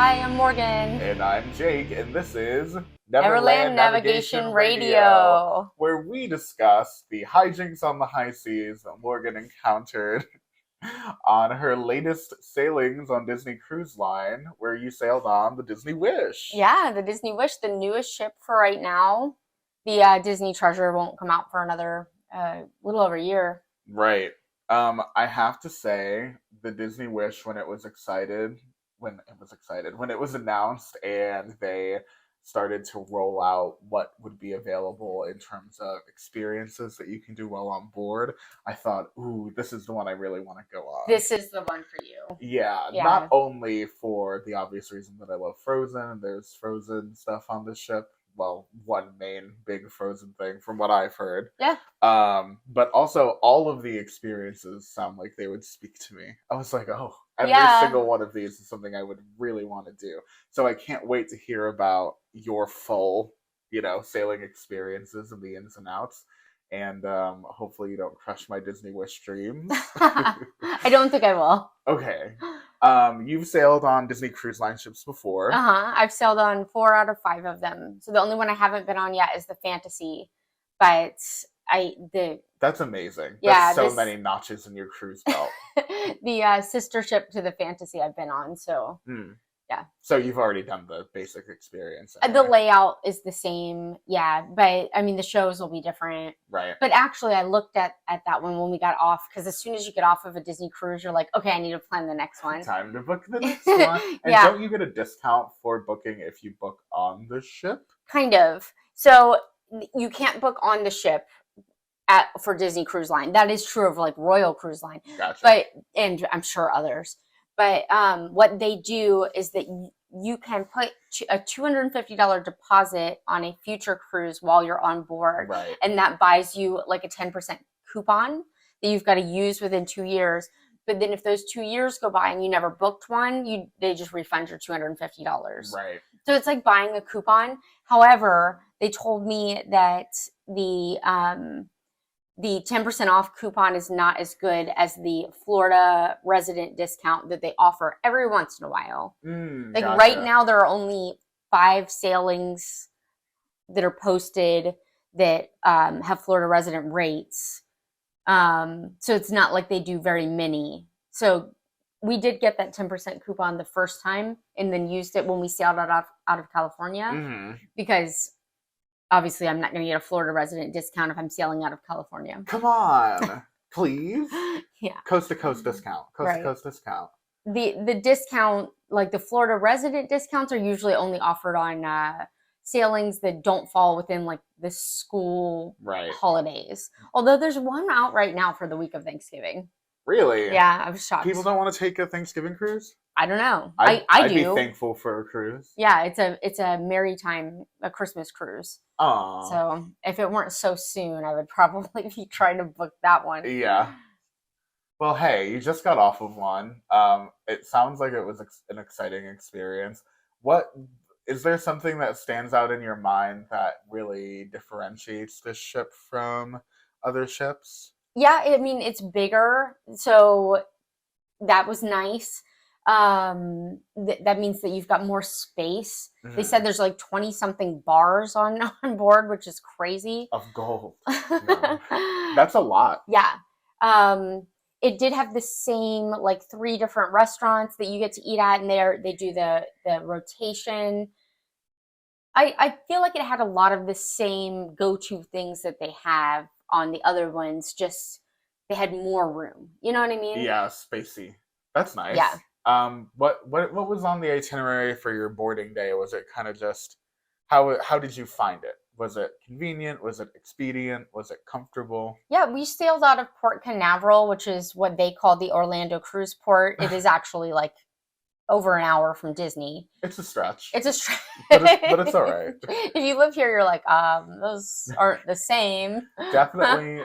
Hi, I'm Morgan. And I'm Jake, and this is Neverland Navigation Radio. where we discuss the hijinks on the high seas that Morgan encountered on her latest sailings on Disney Cruise Line, where you sailed on the Disney Wish. Yeah, the Disney Wish, the newest ship for right now. The Disney Treasure won't come out for another little over a year. Right. I have to say, the Disney Wish, when it was announced and they started to roll out what would be available in terms of experiences that you can do while on board, I thought, ooh, this is the one I really want to go on. This is the one for you. Yeah, not only for the obvious reason that I love Frozen, there's Frozen stuff on this ship. Well, one main big Frozen thing from what I've heard. Yeah. But also all of the experiences sound like they would speak to me. I was like, oh, every single one of these is something I would really want to do. So I can't wait to hear about your full, sailing experiences and the ins and outs. And hopefully you don't crush my Disney Wish dreams. I don't think I will. Okay. You've sailed on Disney Cruise Line ships before. I've sailed on 4 out of 5 of them. So the only one I haven't been on yet is the Fantasy. But That's amazing. Yeah, That's so many notches in your cruise belt. The sister ship to the Fantasy I've been on, so yeah. So you've already done the basic experience. Anyway. The layout is the same, yeah, but I mean the shows will be different. Right. But actually I looked at that one when we got off, because as soon as you get off of a Disney cruise, you're like, okay, I need to plan the next one. Time to book the next one. And don't you get a discount for booking if you book on the ship? Kind of. So you can't book on the ship for Disney Cruise Line. That is true of like Royal Cruise Line. Gotcha. And I'm sure others. But what they do is that you can put a $250 deposit on a future cruise while you're on board. Right. And that buys you like a 10% coupon that you've got to use within 2 years. But then if those 2 years go by and you never booked one, they just refund your $250. Right. So it's like buying a coupon. However, they told me that the 10% off coupon is not as good as the Florida resident discount that they offer every once in a while. Gotcha. Right now, there are only 5 sailings that are posted that have Florida resident rates. So it's not like they do very many. So we did get that 10% coupon the first time and then used it when we sailed out of California because obviously, I'm not going to get a Florida resident discount if I'm sailing out of California. Come on, please. Yeah. Coast to coast discount. Coast to coast discount. The discount, like the Florida resident discounts, are usually only offered on sailings that don't fall within like the school holidays. Although there's one out right now for the week of Thanksgiving. Really? Yeah, I was shocked. People don't want to take a Thanksgiving cruise? I don't know. I'd do. be thankful for a cruise. Yeah, it's a maritime, a Christmas cruise. Aww. So if it weren't so soon, I would probably be trying to book that one. Yeah. Well, hey, you just got off of one. It sounds like it was an exciting experience. Is there something that stands out in your mind that really differentiates this ship from other ships? Yeah, I mean, it's bigger, so that was nice. That means that you've got more space. They said there's like 20-something bars on board, which is crazy. Of gold. No. That's a lot. Yeah. It did have the same like 3 different restaurants that you get to eat at, and they do the rotation. I feel like it had a lot of the same go-to things that they have on the other ones, just they had more room. You know what I mean? Yeah, spacey. That's nice. Yeah. What was on the itinerary for your boarding day? Was it kind of just how did you find it? Was it convenient? Was it expedient? Was it comfortable? Yeah, we sailed out of Port Canaveral, which is what they call the Orlando cruise port. It is actually like over an hour from Disney. It's a stretch. It's a stretch. but it's all right. If you live here, you're like, those aren't the same. Definitely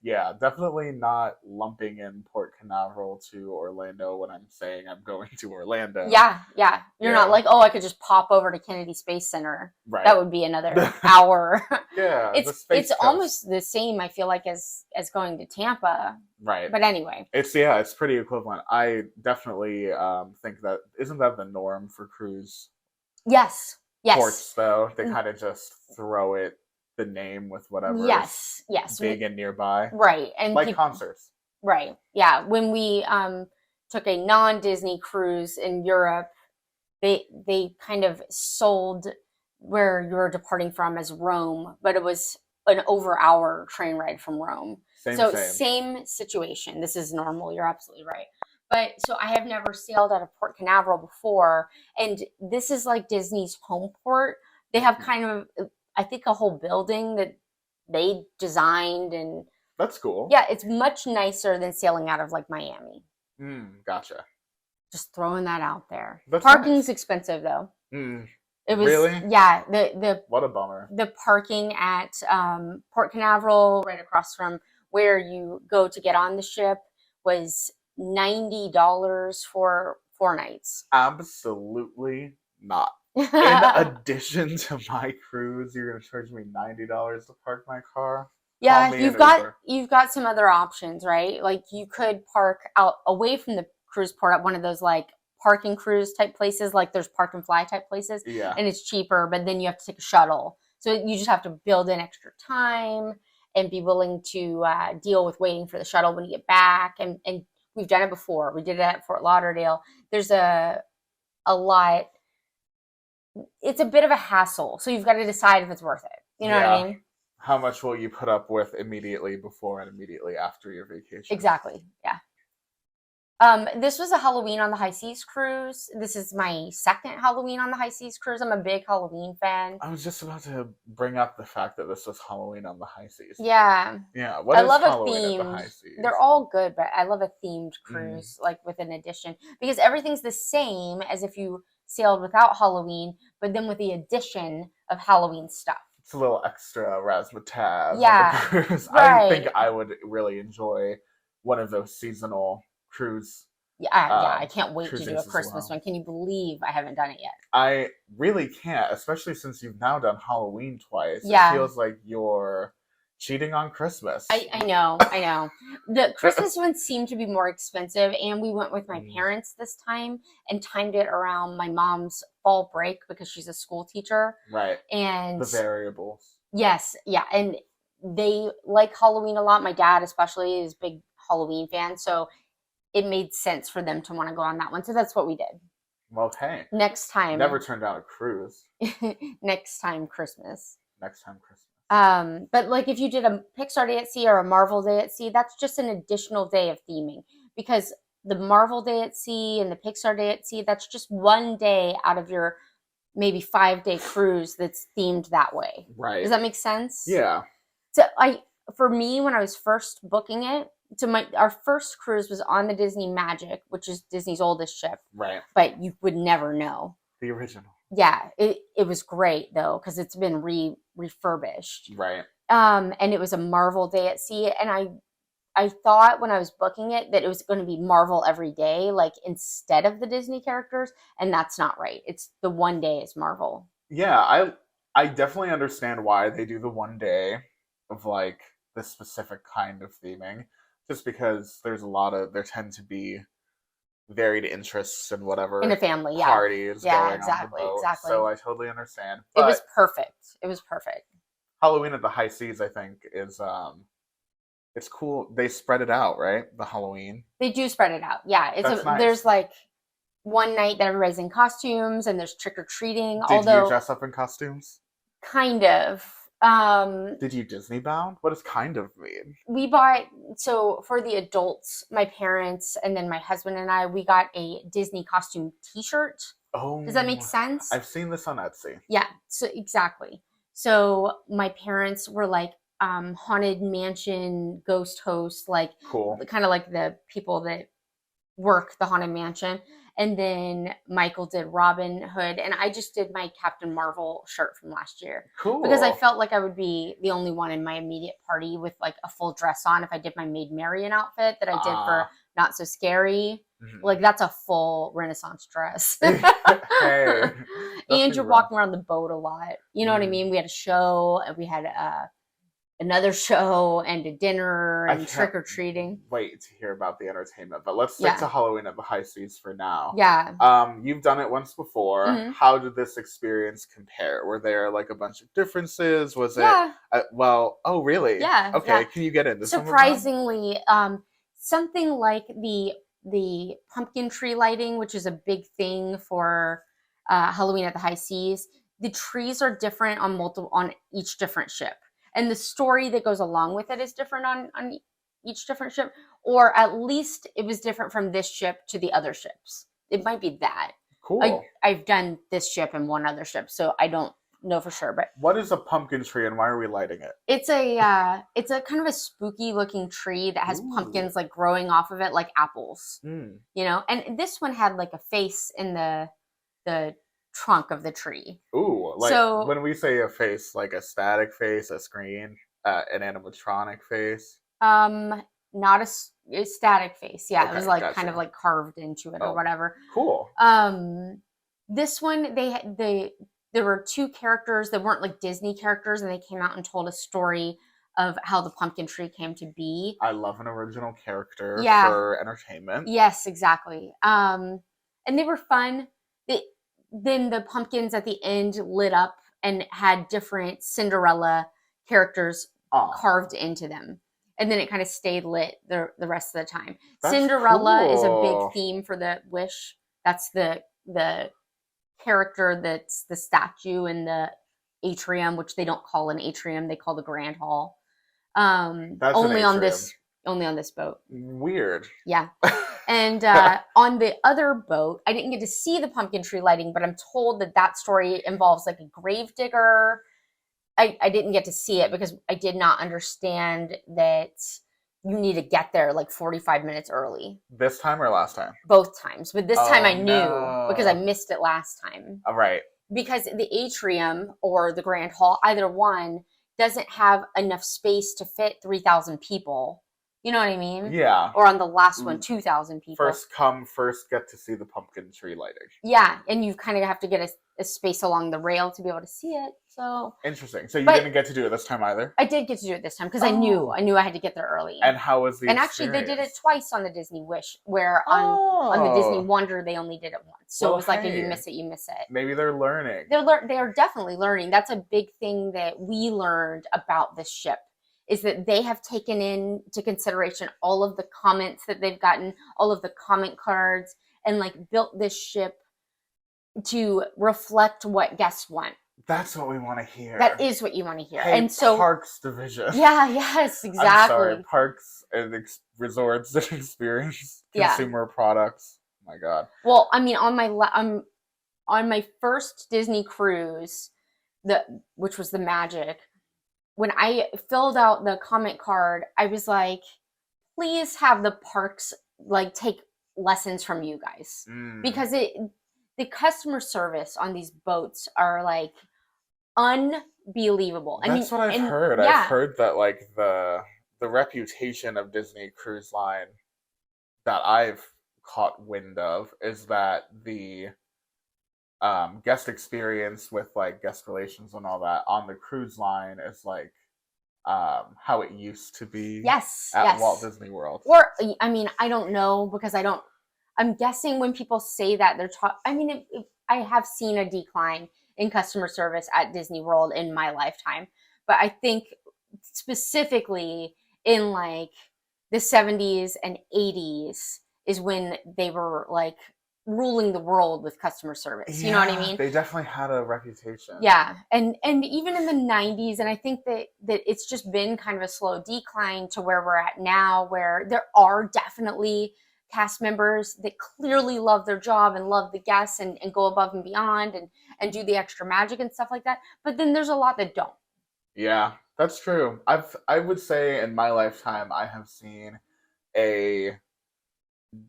Yeah, definitely not lumping in Port Canaveral to Orlando when I'm saying I'm going to Orlando. Yeah, yeah. You're not Yeah, like, oh, I could just pop over to Kennedy Space Center. right. That would be another hour. Yeah, the It's Space Coast. almost the same, I feel like, as going to Tampa. Right. But anyway. It's pretty equivalent. I definitely think that isn't that the norm for cruise Yes. Yes. ports though? They kind of just throw it the name with whatever's Yes. Yes. big and nearby, Right. And like concerts. right. Yeah. When we took a non-Disney cruise in Europe, they kind of sold where you were departing from as Rome, but it was an over-hour train ride from Rome. So Same. same situation. This is normal. You're absolutely right. But so I have never sailed out of Port Canaveral before, and this is like Disney's home port. They have kind of, I think, a whole building that they designed, and That's cool. yeah, it's much nicer than sailing out of like Miami. Gotcha. Just throwing that out there. That's Parking's nice. expensive though. It was Really? yeah. The What a bummer. the parking at Port Canaveral, right across from where you go to get on the ship, was $90 for 4 nights. Absolutely not. In addition to my cruise, you're gonna charge me $90 to park my car? Yeah, Call me an Uber. you've got some other options, right? Like you could park out away from the cruise port at one of those like parking cruise type places, like there's park and fly type places, Yeah. and it's cheaper, but then you have to take a shuttle. So you just have to build in extra time and be willing to deal with waiting for the shuttle when you get back. And we've done it before. We did it at Fort Lauderdale. There's a lot. It's a bit of a hassle, so you've got to decide if it's worth it. You know what I mean? How much will you put up with immediately before and immediately after your vacation? Exactly. Yeah. This was a Halloween on the High Seas cruise. This is my second Halloween on the High Seas cruise. I'm a big Halloween fan. I was just about to bring up the fact that this was Halloween on the High Seas. Yeah. Yeah. What I is love Halloween a at the themed. High Seas? They're all good, but I love a themed cruise, like with an addition, because everything's the same as if you sailed without Halloween, but then with the addition of Halloween stuff. It's a little extra razzmatazz Yeah, on the cruise. right. I think I would really enjoy one of those seasonal cruise. Yeah, I can't wait to do a Christmas one. Can you believe I haven't done it yet? I really can't, especially since you've now done Halloween twice. Yeah. It feels like you're cheating on Christmas. I know. The Christmas ones seem to be more expensive, and we went with my parents this time and timed it around my mom's fall break because she's a school teacher. Right. And the variables. Yes, yeah, and they like Halloween a lot. My dad especially is a big Halloween fan, so it made sense for them to want to go on that one. So that's what we did. Well, hey. Next time. Never turned down a cruise. Next time Christmas. Next time Christmas. But like if you did a Pixar Day at Sea or a Marvel Day at Sea, that's just an additional day of theming, because the Marvel Day at Sea and the Pixar Day at Sea, that's just one day out of your maybe 5-day cruise that's themed that way. Right. Does that make sense? Yeah. So for me, when I was first booking it, our first cruise was on the Disney Magic, which is Disney's oldest ship. Right. But you would never know. The original. Yeah, it was great though, because it's been refurbished. Right. And it was a Marvel Day at Sea, and I thought when I was booking it that it was going to be Marvel every day, like instead of the Disney characters, and that's not right. It's the one day is Marvel. Yeah, I definitely understand why they do the one day of like this specific kind of theming, just because there tend to be varied interests in whatever in a family, yeah. party is going exactly, on the boat. Exactly. So I totally understand. But it was perfect. Halloween at the High Seas, I think, is it's cool. They spread it out, right? The Halloween. They do spread it out. Yeah, Nice. There's like one night that everybody's in costumes and there's trick or treating. Did you dress up in costumes? Kind of. Did you Disney bound? What does kind of mean? We bought, so for the adults, my parents and then my husband and I, we got a Disney costume t-shirt. Oh. Does that make sense? I've seen this on Etsy. Yeah, so exactly. So my parents were like Haunted Mansion ghost hosts, like cool. Kind of like the people that work the Haunted Mansion. And then Michael did Robin Hood, and I just did my Captain Marvel shirt from last year because I Cool. felt like I would be the only one in my immediate party with like a full dress on if I did my Maid Marian outfit that I did for Ah. Not So Scary. Mhm. Like that's a full Renaissance dress. Hey, And nothing you're wrong. walking around the boat a lot. You know what I Mm. mean? We had a show, and we had another show, and a dinner, I and can't trick or treating. wait to hear about the entertainment, but let's stick to Yeah, Halloween at the High Seas for now. yeah. You've done it once before. Hmm. How did this experience compare? Were there like a bunch of differences? Was it, Yeah, well, oh, really? yeah, Okay, yeah. can you get into some of them? Surprisingly, something like the pumpkin tree lighting, which is a big thing for Halloween at the High Seas. The trees are different on each different ship, and the story that goes along with it is different on each different ship, or at least it was different from this ship to the other ships. It might be that. Cool. I've done this ship and one other ship, so I don't know for sure, but What is a pumpkin tree and why are we lighting it? it's a kind of a spooky looking tree that has Ooh. pumpkins like growing off of it like apples, Mm. and this one had like a face in the trunk of the tree. Ooh, like So when we say a face, like a static face, a screen, an animatronic face. um not a static face. Yeah, it Okay, was like kind of gotcha. like carved into it or Oh, whatever. cool. This one there were two characters that weren't like Disney characters, and they came out and told a story of how the pumpkin tree came to be. I love an original character Yeah. for entertainment. Yes, exactly. And they were fun. They, then the pumpkins at the end lit up and had different Cinderella characters Oh, carved into them. And then it kind of stayed lit the rest of the time. that's Cinderella is a big cool. theme for the Wish. That's the character that's the statue in the atrium, which they don't call an atrium, they call the Grand Hall. That's an Only on atrium. this boat. Weird. Yeah. And on the other boat, I didn't get to see the pumpkin tree lighting, but I'm told that that story involves like a grave digger. I didn't get to see it because I did not understand that you need to get there like 45 minutes early, This time or last time? both times. But this time Oh I knew because I no. missed it last time. All right. Because the atrium or the Grand Hall, either one, doesn't have enough space to fit 3,000 people. You know what I mean? Yeah. Or on the last one, 2,000 people. First come, first get to see the pumpkin tree lighting. Yeah, and you kind of have to get a space along the rail to be able to see it. So, Interesting. So you but didn't get to do it this time either? I did get to do it this time because Oh. I knew I had to get there early. And how was the And actually, they did it experience? twice on the Disney Wish, where on the Disney Oh. Wonder they only did it once. So Well, it was like if you hey. miss it, you miss it. Maybe they're learning. They are definitely learning. That's a big thing that we learned about this ship is that they have taken into consideration all of the comments that they've gotten, all of the comment cards, and like built this ship to reflect what guests want. That's what we want to hear. That is what you want to hear. Hey, and so Parks Division. yeah, yes, I'm exactly. sorry, parks and resorts and experience Yeah. consumer products. Oh my God. Well, I mean, on my first Disney cruise, which was the Magic, when I filled out the comment card, I was like, please have the parks like take lessons from you guys because the customer service on these boats are like unbelievable. That's what I've heard. Yeah. I've heard that like the reputation of Disney Cruise Line that I've caught wind of is that the guest experience with like guest relations and all that on the cruise line is like how it used to be Yes, at yes. Walt Disney World. Or I mean, I don't know because I'm guessing when people say that they're I mean, I have seen a decline in customer service at Disney World in my lifetime, but I think specifically in like the 70s and 80s is when they were like ruling the world with customer service. You know what I mean? They definitely had a reputation. Yeah, and even in the 90s, and I think that it's just been kind of a slow decline to where we're at now, where there are definitely cast members that clearly love their job and love the guests and go above and beyond and do the extra magic and stuff like that. But then there's a lot that don't. Yeah, that's true. I would say in my lifetime I have seen a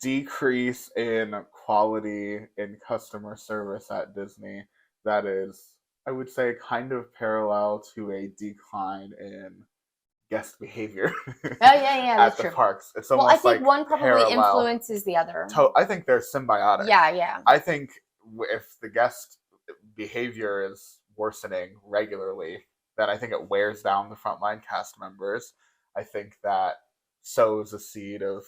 decrease in quality in customer service at Disney that is, I would say, kind of parallel to a decline in guest behavior Oh, yeah, at that's the true. parks. It's Well, I almost think like one probably parallel. influences the other. I think they're symbiotic. Yeah. I think if the guest behavior is worsening regularly, then I think it wears down the frontline cast members. I think that sows a seed of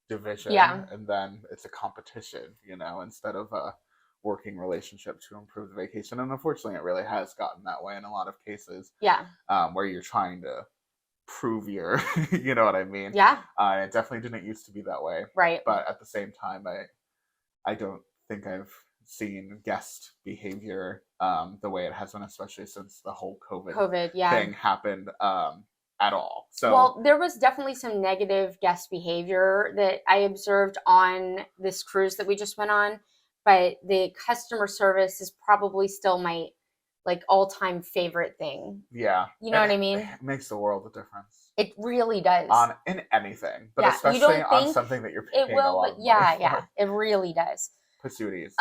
division, Yeah. and then it's a competition, instead of a working relationship to improve the vacation. And unfortunately, it really has gotten that way in a lot of cases. Yeah. Where you're trying to prove your, you know what I mean? Yeah. It definitely didn't used to be that way. Right. But at the same time, I don't think I've seen guest behavior the way it has been, especially since the whole COVID thing happened at all. So, well, there was definitely some negative guest behavior that I observed on this cruise that we just went on, but the customer service is probably still my like all-time favorite thing. Yeah. You know what I mean? It makes the world a difference. It really does. In anything, but yeah, especially on something that you're paying it will, a lot but of money yeah, for. it really does. Patooties.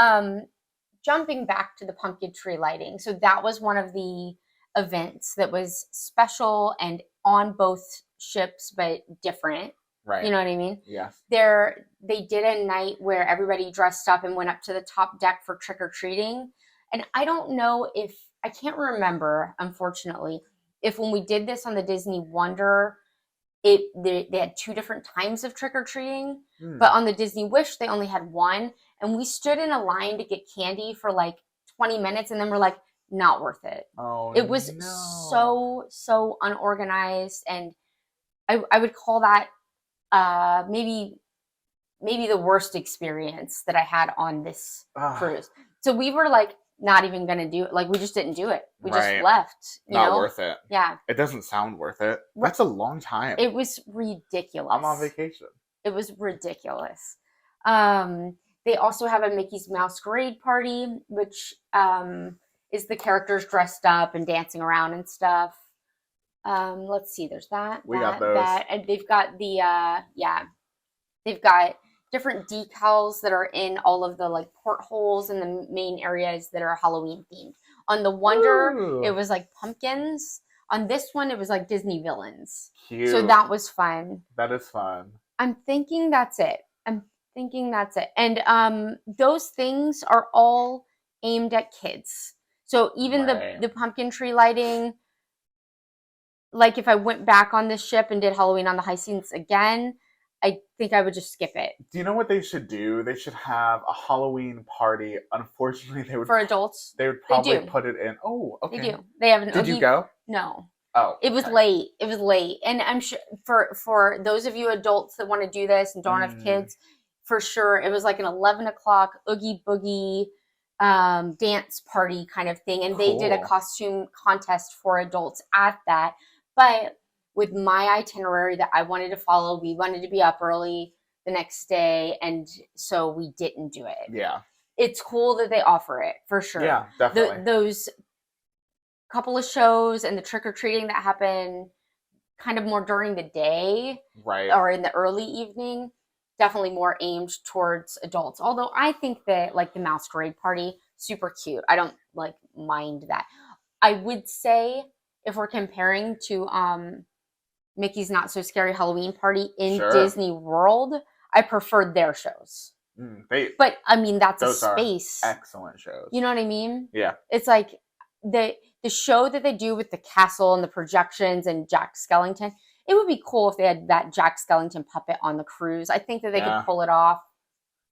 Jumping back to the pumpkin tree lighting. So that was one of the events that was special and on both ships, but different. Right. You know what I mean? Yes. They did a night where everybody dressed up and went up to the top deck for trick-or-treating. And I don't know if, I can't remember, unfortunately, if when we did this on the Disney Wonder, they had two different times of trick-or-treating. But on the Disney Wish, they only had one. And we stood in a line to get candy for like 20 minutes, and then we're like, not worth it. Oh, it was so unorganized, and I would call that maybe the worst experience that I had on this cruise. So we were like not even gonna do it. Like we just didn't do it. We just left. Not worth it. Yeah. It doesn't sound worth it. That's a long time. It was ridiculous. I'm on vacation. It was ridiculous. They also have a Mickey's Masquerade Party, which is the characters dressed up and dancing around and stuff. Let's see, there's that. We got those. And they've got they've got different decals that are in all of the like portholes in the main areas that are Halloween themed. On the Wonder, it was like pumpkins. On this one, it was like Disney villains. Cute. So that was fun. That is fun. I'm thinking that's it. And those things are all aimed at kids. So even the pumpkin tree lighting, like if I went back on this ship and did Halloween on the High Seas again, I think I would just skip it. Do you know what they should do? They should have a Halloween party. Unfortunately, they would for adults. They would probably put it in. Oh, okay. They do. They have an. Did you go? No. Oh, it was late. It was late, and I'm sure for those of you adults that want to do this and don't have kids, for sure it was like an 11 o'clock oogie boogie dance party kind of thing, and they did a costume contest for adults at that, but. With my itinerary that I wanted to follow, we wanted to be up early the next day, and so we didn't do it. Yeah. It's cool that they offer it, for sure. Yeah, definitely. Those couple of shows and the trick-or-treating that happen kind of more during the day, right, or in the early evening, definitely more aimed towards adults. Although I think that like the Masquerade Party, super cute. I don't like mind that. I would say if we're comparing to Mickey's Not So Scary Halloween Party in Disney World, I preferred their shows. But I mean, that's a space. Excellent shows. You know what I mean? Yeah. It's like the show that they do with the castle and the projections and Jack Skellington. It would be cool if they had that Jack Skellington puppet on the cruise. I think that they could pull it off.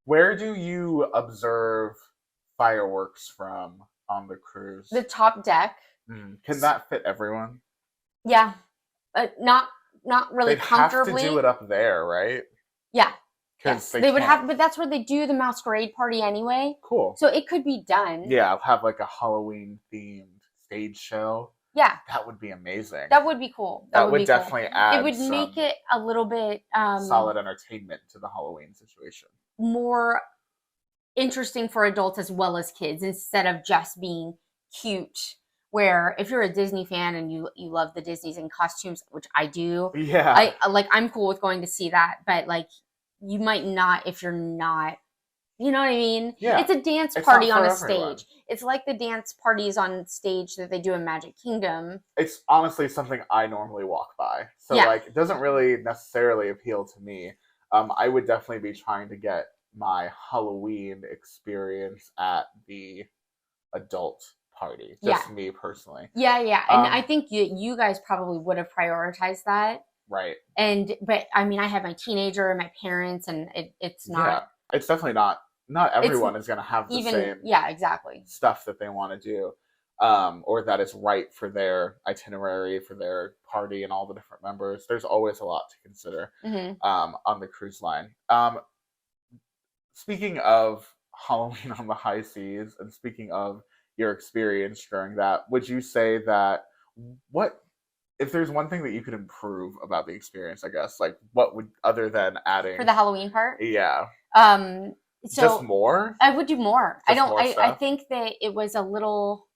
Where do you observe fireworks from on the cruise? The top deck. Can that fit everyone? Yeah. Not really They'd comfortably. Have to do it up there, right? Yeah. Because they would have, but that's where they do the Masquerade Party anyway. Cool. So it could be done. Yeah, I'll have like a Halloween themed stage show. Yeah. That would be amazing. That would be cool. That would definitely add. It would make it a little bit solid entertainment to the Halloween situation. More interesting for adults as well as kids, instead of just being cute. Where if you're a Disney fan and you love the Disneys and costumes, which I do, yeah, I'm cool with going to see that. But like you might not if you're not, you know what I mean? Yeah. It's a dance It's party not on for a everyone. stage. It's like the dance parties on stage that they do in Magic Kingdom. It's honestly something I normally walk by. So Yeah. like it doesn't really necessarily appeal to me. I would definitely be trying to get my Halloween experience at the adult party. Yeah. Just me personally. Yeah, yeah. And I Um, think you guys probably would have prioritized that. right. But I mean, I have my teenager and my parents, and it's Yeah. not, It's definitely not it's everyone is gonna have the even, same yeah, exactly. stuff that they want to do. Or that is right for their itinerary, for their party, and all the different members. There's always a lot to consider Hmm. on the cruise line. Speaking of Halloween on the high seas, and speaking of your experience during that, would you say that what if there's one thing that you could improve about the experience? I guess like what would other than For adding, the Halloween part. yeah, Um, just so more, I would do more. I just don't, more I stuff, think that it was a little,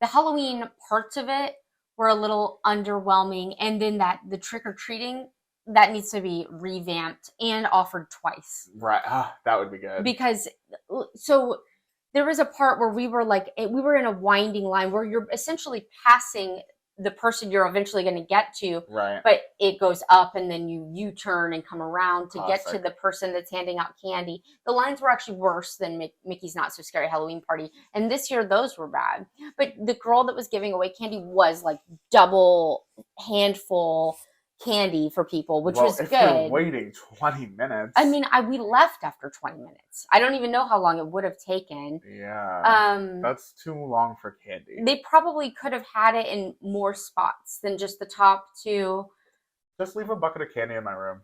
the Halloween parts of it were a little underwhelming. And then that the trick or treating, that needs to be revamped and offered twice. right? That would be good. Because so there was a part where we were like, we were in a winding line where you're essentially passing the person you're eventually going to get to, Right. but it goes up and then you U-turn and come around to get to Classic. the person that's handing out candy. The lines were actually worse than Mickey's Not So Scary Halloween Party, and this year those were bad. But the girl that was giving away candy was like double handful candy for people, which Well, was if you're good. waiting 20 minutes, I mean, we left after 20 minutes. I don't even know how long it would have taken. yeah, that's too long for candy. They probably could have had it in more spots than just the top two. Just leave a bucket of candy in my room.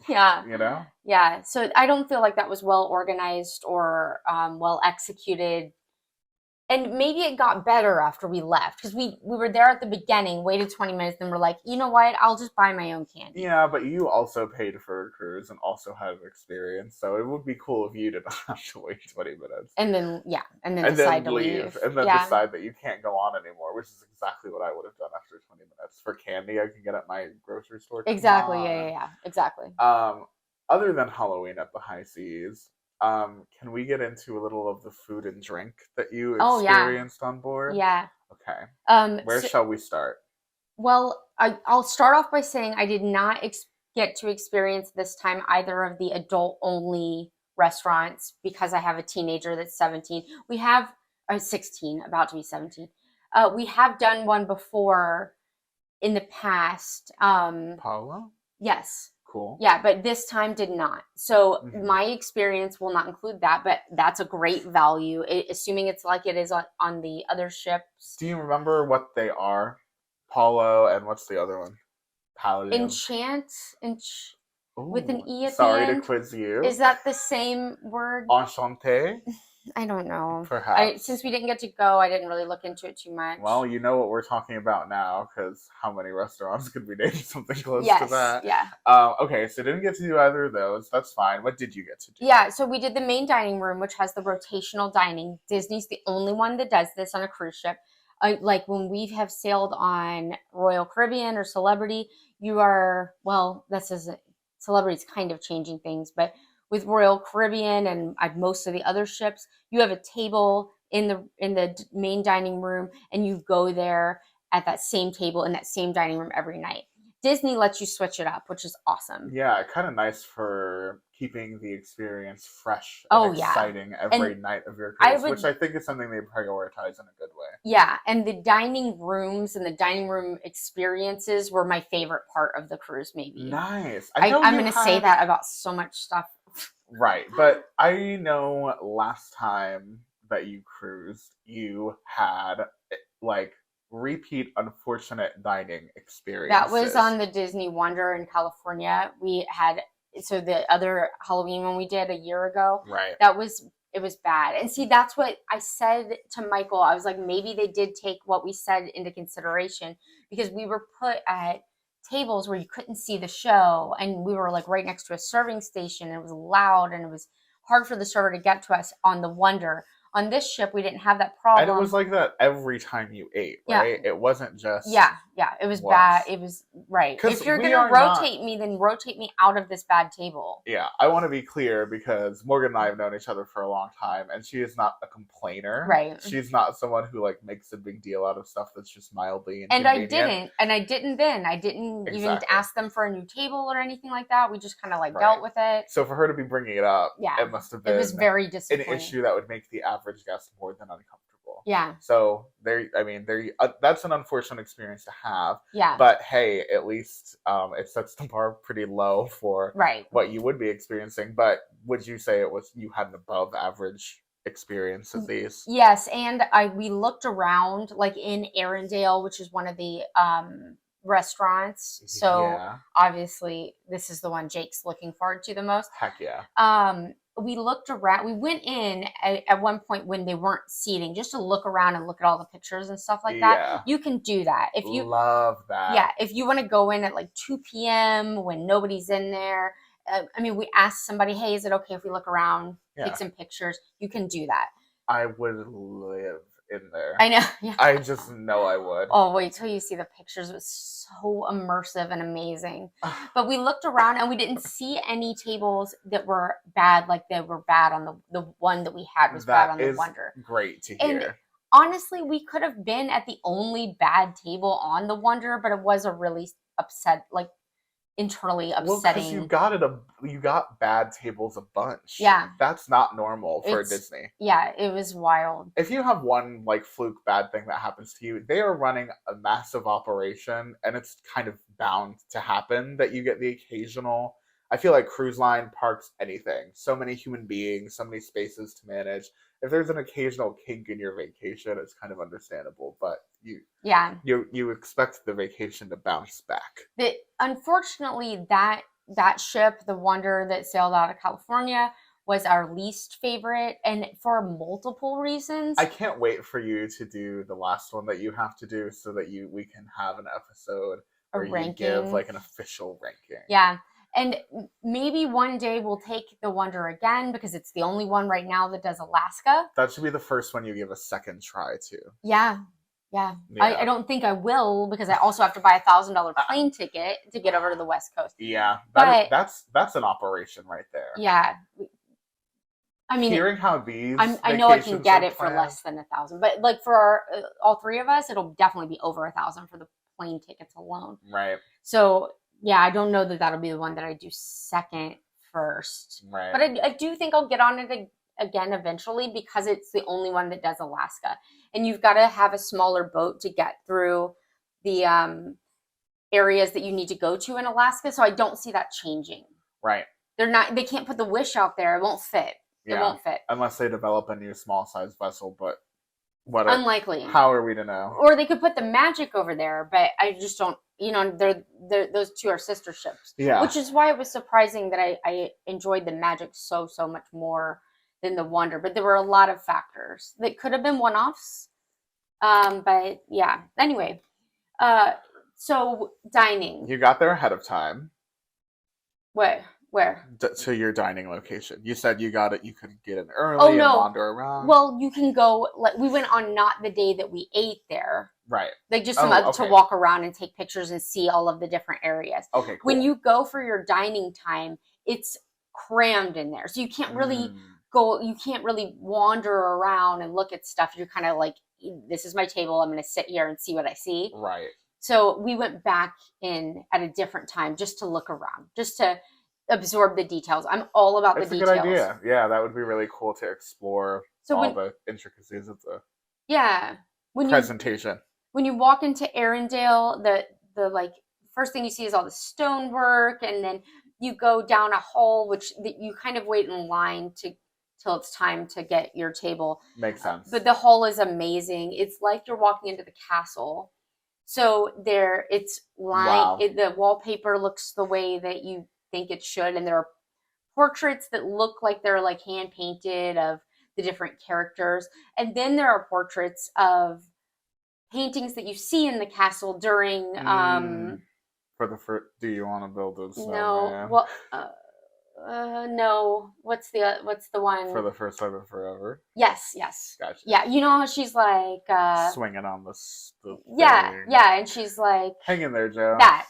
Yeah. You know? Yeah. So I don't feel like that was well organized or well executed. And maybe it got better after we left because we were there at the beginning, waited 20 minutes, then we're like, you know what? I'll just buy my own candy. Yeah, but you also paid for a cruise and also had an experience, so it would be cool if you didn't have to wait 20 minutes. And then, yeah, and then And decide then to leave, and then Yeah. decide that you can't go on anymore, which is exactly what I would have done after 20 minutes. For candy, I can get at my grocery store. Come Exactly. on. Yeah. Exactly. Other than Halloween at the high seas, can we get into a little of the food and drink that you Oh, yeah. experienced on board? Yeah. Okay. Where shall we start? Well, I'll start off by saying I did not get to experience this time either of the adult only restaurants because I have a teenager that's 17. We have 16, about to be 17. We have done one before in the past. Paolo? Yes. Cool. Yeah, but this time did not. So Mhm. my experience will not include that, but that's a great value, assuming it's like it is on the other ships. Do you remember what they are? Paulo and what's the other one? Palladium. Enchant, with an E at the Sorry end. to quiz you. Is that the same word? Enchanté? I don't know. Perhaps. Since we didn't get to go, I didn't really look into it too much. Well, you know what we're talking about now, because how many restaurants could we name something close to that? Yeah. Okay, so didn't get to do either of those. That's fine. What did you get to do? Yeah, so we did the main dining room, which has the rotational dining. Disney's the only one that does this on a cruise ship. Like when we have sailed on Royal Caribbean or Celebrity, Celebrity's kind of changing things, but with Royal Caribbean and most of the other ships, you have a table in the main dining room, and you go there at that same table in that same dining room every night. Disney lets you switch it up, which is awesome. Yeah, kind of nice for keeping the experience fresh and exciting every night of your cruise, which I think is something they prioritize in a good way. Yeah, and the dining rooms and the dining room experiences were my favorite part of the cruise, maybe. Nice. I'm going to say that about so much stuff. Right, but I know last time that you cruised, you had like repeat unfortunate dining experiences. That was on the Disney Wonder in California. We had, so the other Halloween one we did a year ago. Right. It was bad. And see, that's what I said to Michael. I was like, maybe they did take what we said into consideration, because we were put at tables where you couldn't see the show, and we were like right next to a serving station, and it was loud, and it was hard for the server to get to us on the Wonder. On this ship, we didn't have that And it problem. was like that every time you ate, right? It wasn't just yeah. It was once. bad. It was right. 'Cause If you're we gonna are not- rotate me, then rotate me out of this bad table. Yeah, I want to be clear because Morgan and I have known each other for a long time, and she is not a complainer. Right. She's not someone who like makes a big deal out of stuff that's just mildly And inconvenient. I didn't then. I didn't even Exactly. ask them for a new table or anything like that. We just kind of like Right. dealt with it. So for her to be bringing it up, Yeah. it must have been It was very an disappointing. issue that would make the average guest more than uncomfortable. Yeah. So that's an unfortunate experience to have. Yeah. But hey, at least it sets the bar pretty low for Right. what you would be experiencing. But would you say you had an above average experience of these? Yes, and we looked around like in Arendelle, which is one of the restaurants. So Yeah. obviously this is the one Jake's looking forward to the most. Heck yeah. We looked around. We went in at one point when they weren't seating, just to look around and look at all the pictures and stuff like that. Yeah. You can do that if you love that. Yeah, if you want to go in at like 2 p.m. when nobody's in there. I mean, we asked somebody, "Hey, is it okay if we look around, take some pictures?" You can do that. I would live in there. I know. Yeah. I just know I would. Oh, wait till you see the pictures. It was so immersive and amazing. But we looked around and we didn't see any tables that were bad, like they were bad on the one that we had was bad on the Wonder. Great to hear. And honestly, we could have been at the only bad table on the Wonder, but it was a really internally upsetting. Well, you got bad tables a bunch. Yeah. That's not normal for Disney. Yeah, it was wild. If you have one like fluke bad thing that happens to you, they are running a massive operation and it's kind of bound to happen that you get the occasional. I feel like cruise line, parks, anything. So many human beings, so many spaces to manage. If there's an occasional kink in your vacation, it's kind of understandable, but you expect the vacation to bounce back. Unfortunately, that ship, the Wonder that sailed out of California, was our least favorite, and for multiple reasons. I can't wait for you to do the last one that you have to do so that we can have an episode where you give like an official ranking. Yeah. And maybe one day we'll take the Wonder again because it's the only one right now that does Alaska. That should be the first one you give a second try to. Yeah. I don't think I will because I also have to buy $1,000 plane ticket to get over to the West Coast. Yeah, that's an operation right there. Yeah. I mean, hearing how these I know I can get it for less than $1,000, but like for all three of us, it'll definitely be over $1,000 for the plane tickets alone. Right. So yeah, I don't know that that'll be the one that I do second first. Right. But I do think I'll get on it again eventually because it's the only one that does Alaska. And you've got to have a smaller boat to get through the areas that you need to go to in Alaska. So I don't see that changing. Right. They can't put the Wish out there. It won't fit. Yeah. It won't fit. Unless they develop a new small size vessel, but whatever. Unlikely. How are we to know? Or they could put the Magic over there, but I just don't, they're those two are sister ships. Yeah. Which is why it was surprising that I enjoyed the Magic so much more than the Wonder. But there were a lot of factors that could have been one-offs. But yeah. Anyway. So dining. You got there ahead of time. Where? To your dining location. You said you got it. You could get in early and wander around. Well, you can go. Like we went on not the day that we ate there. Right. Like just to walk around and take pictures and see all of the different areas. Okay. Cool. When you go for your dining time, it's crammed in there, so you can't really go. You can't really wander around and look at stuff. You're kind of like, this is my table. I'm going to sit here and see what I see. Right. So we went back in at a different time just to look around, just to absorb the details. I'm all about the details. It's a good idea. Yeah, that would be really cool to explore all the intricacies of the presentation. When you walk into Arendelle, the like first thing you see is all the stonework, and then you go down a hall, which you kind of wait in line till it's time to get your table. Makes sense. But the hall is amazing. It's like you're walking into the castle. So it's lined. Wow. The wallpaper looks the way that you think it should, and there are portraits that look like they're like hand painted of the different characters, and then there are portraits of paintings that you see in the castle during do you want to build a snowman? No, well No. What's the one? For the first time in forever. Yes, yes. Gotcha. Yeah, you know how she's like swinging on the yeah, thing. yeah, and she's like Hang in there, Joe. that.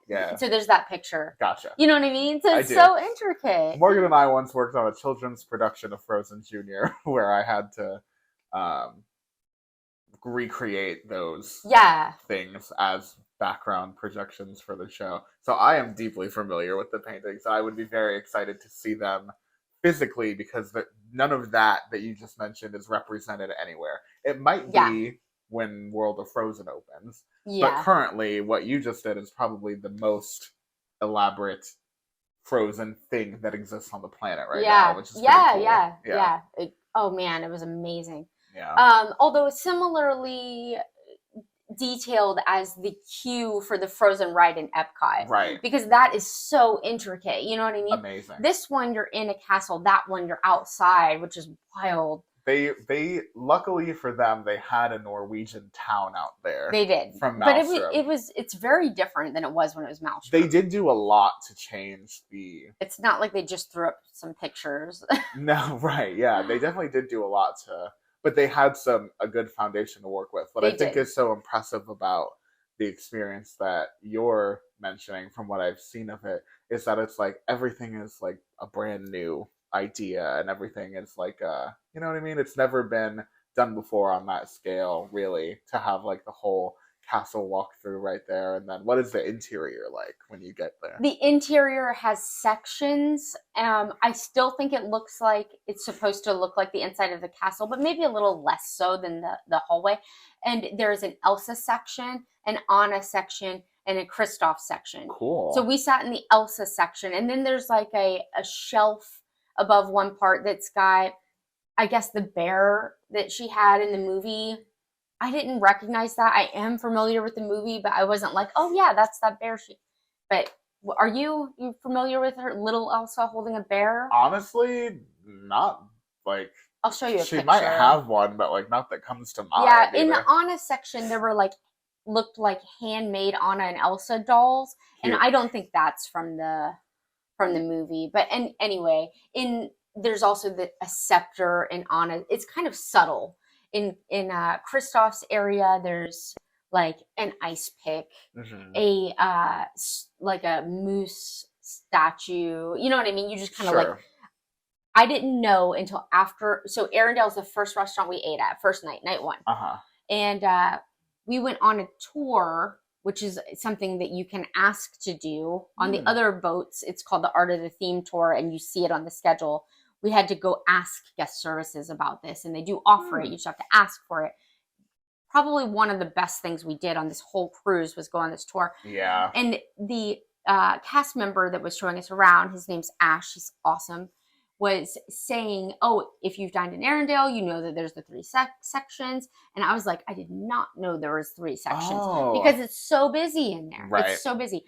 Yeah. So there's that picture. Gotcha. You know what I mean? So it's so intricate. Morgan and I once worked on a children's production of Frozen Junior where I had to recreate those things as background projections for the show. So I am deeply familiar with the paintings. I would be very excited to see them physically because none of that you just mentioned is represented anywhere. It might be when World of Frozen opens, but currently what you just did is probably the most elaborate Frozen thing that exists on the planet right now, which is pretty cool. Oh man, it was amazing. Yeah. Although similarly detailed as the queue for the Frozen ride in Epcot. Right. Because that is so intricate. You know what I mean? Amazing. This one, you're in a castle. That one, you're outside, which is wild. They luckily for them, they had a Norwegian town out there. They did. From Maelstrom. But it's very different than it was when it was Maelstrom. They did do a lot to change the... It's not like they just threw up some pictures. No, right. Yeah, they definitely did do a lot to... But they had a good foundation to work with. What I think is so impressive about the experience that you're mentioning, from what I've seen of it, is that it's like everything is like a brand new idea, and everything is like you know what I mean? It's never been done before on that scale, really, to have like the whole castle walkthrough right there. And then what is the interior like when you get there? The interior has sections. I still think it looks like it's supposed to look like the inside of the castle, but maybe a little less so than the hallway. And there's an Elsa section, an Anna section, and a Kristoff section. Cool. So we sat in the Elsa section, and then there's like a shelf above one part that's got, I guess, the bear that she had in the movie. I didn't recognize that. I am familiar with the movie, but I wasn't like, oh yeah, that's that bear. But are you familiar with her, little Elsa holding a bear? Honestly, not like. I'll show you a picture. She might have one, but like not that comes to mind. Yeah, in the Anna section, there were like looked like handmade Anna and Elsa dolls, and I don't think that's from the movie. But anyway, there's also a scepter in Anna. It's kind of subtle. In Kristoff's area, there's like an ice pick, like a moose statue. You know what I mean? You just kind of like. I didn't know until after. So Arendale's the first restaurant we ate at, first night 1. And we went on a tour, which is something that you can ask to do. On the other boats, it's called the Art of the Theme Tour, and you see it on the schedule. We had to go ask guest services about this, and they do offer it. You just have to ask for it. Probably one of the best things we did on this whole cruise was go on this tour. Yeah. And the cast member that was showing us around, his name's Ash, he's awesome, was saying, oh, if you've dined in Arendelle, you know that there's the 3 sections. And I was like, I did not know there was 3 sections because it's so busy in there. Right. It's so busy.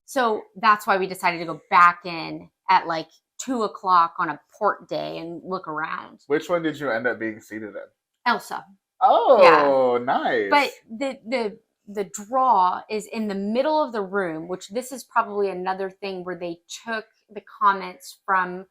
So that's why we decided to go back in at like 2 o'clock on a port day and look around. Which one did you end up being seated in? Elsa. Oh, yeah. Nice. But the draw is in the middle of the room, which this is probably another thing where they took the comments from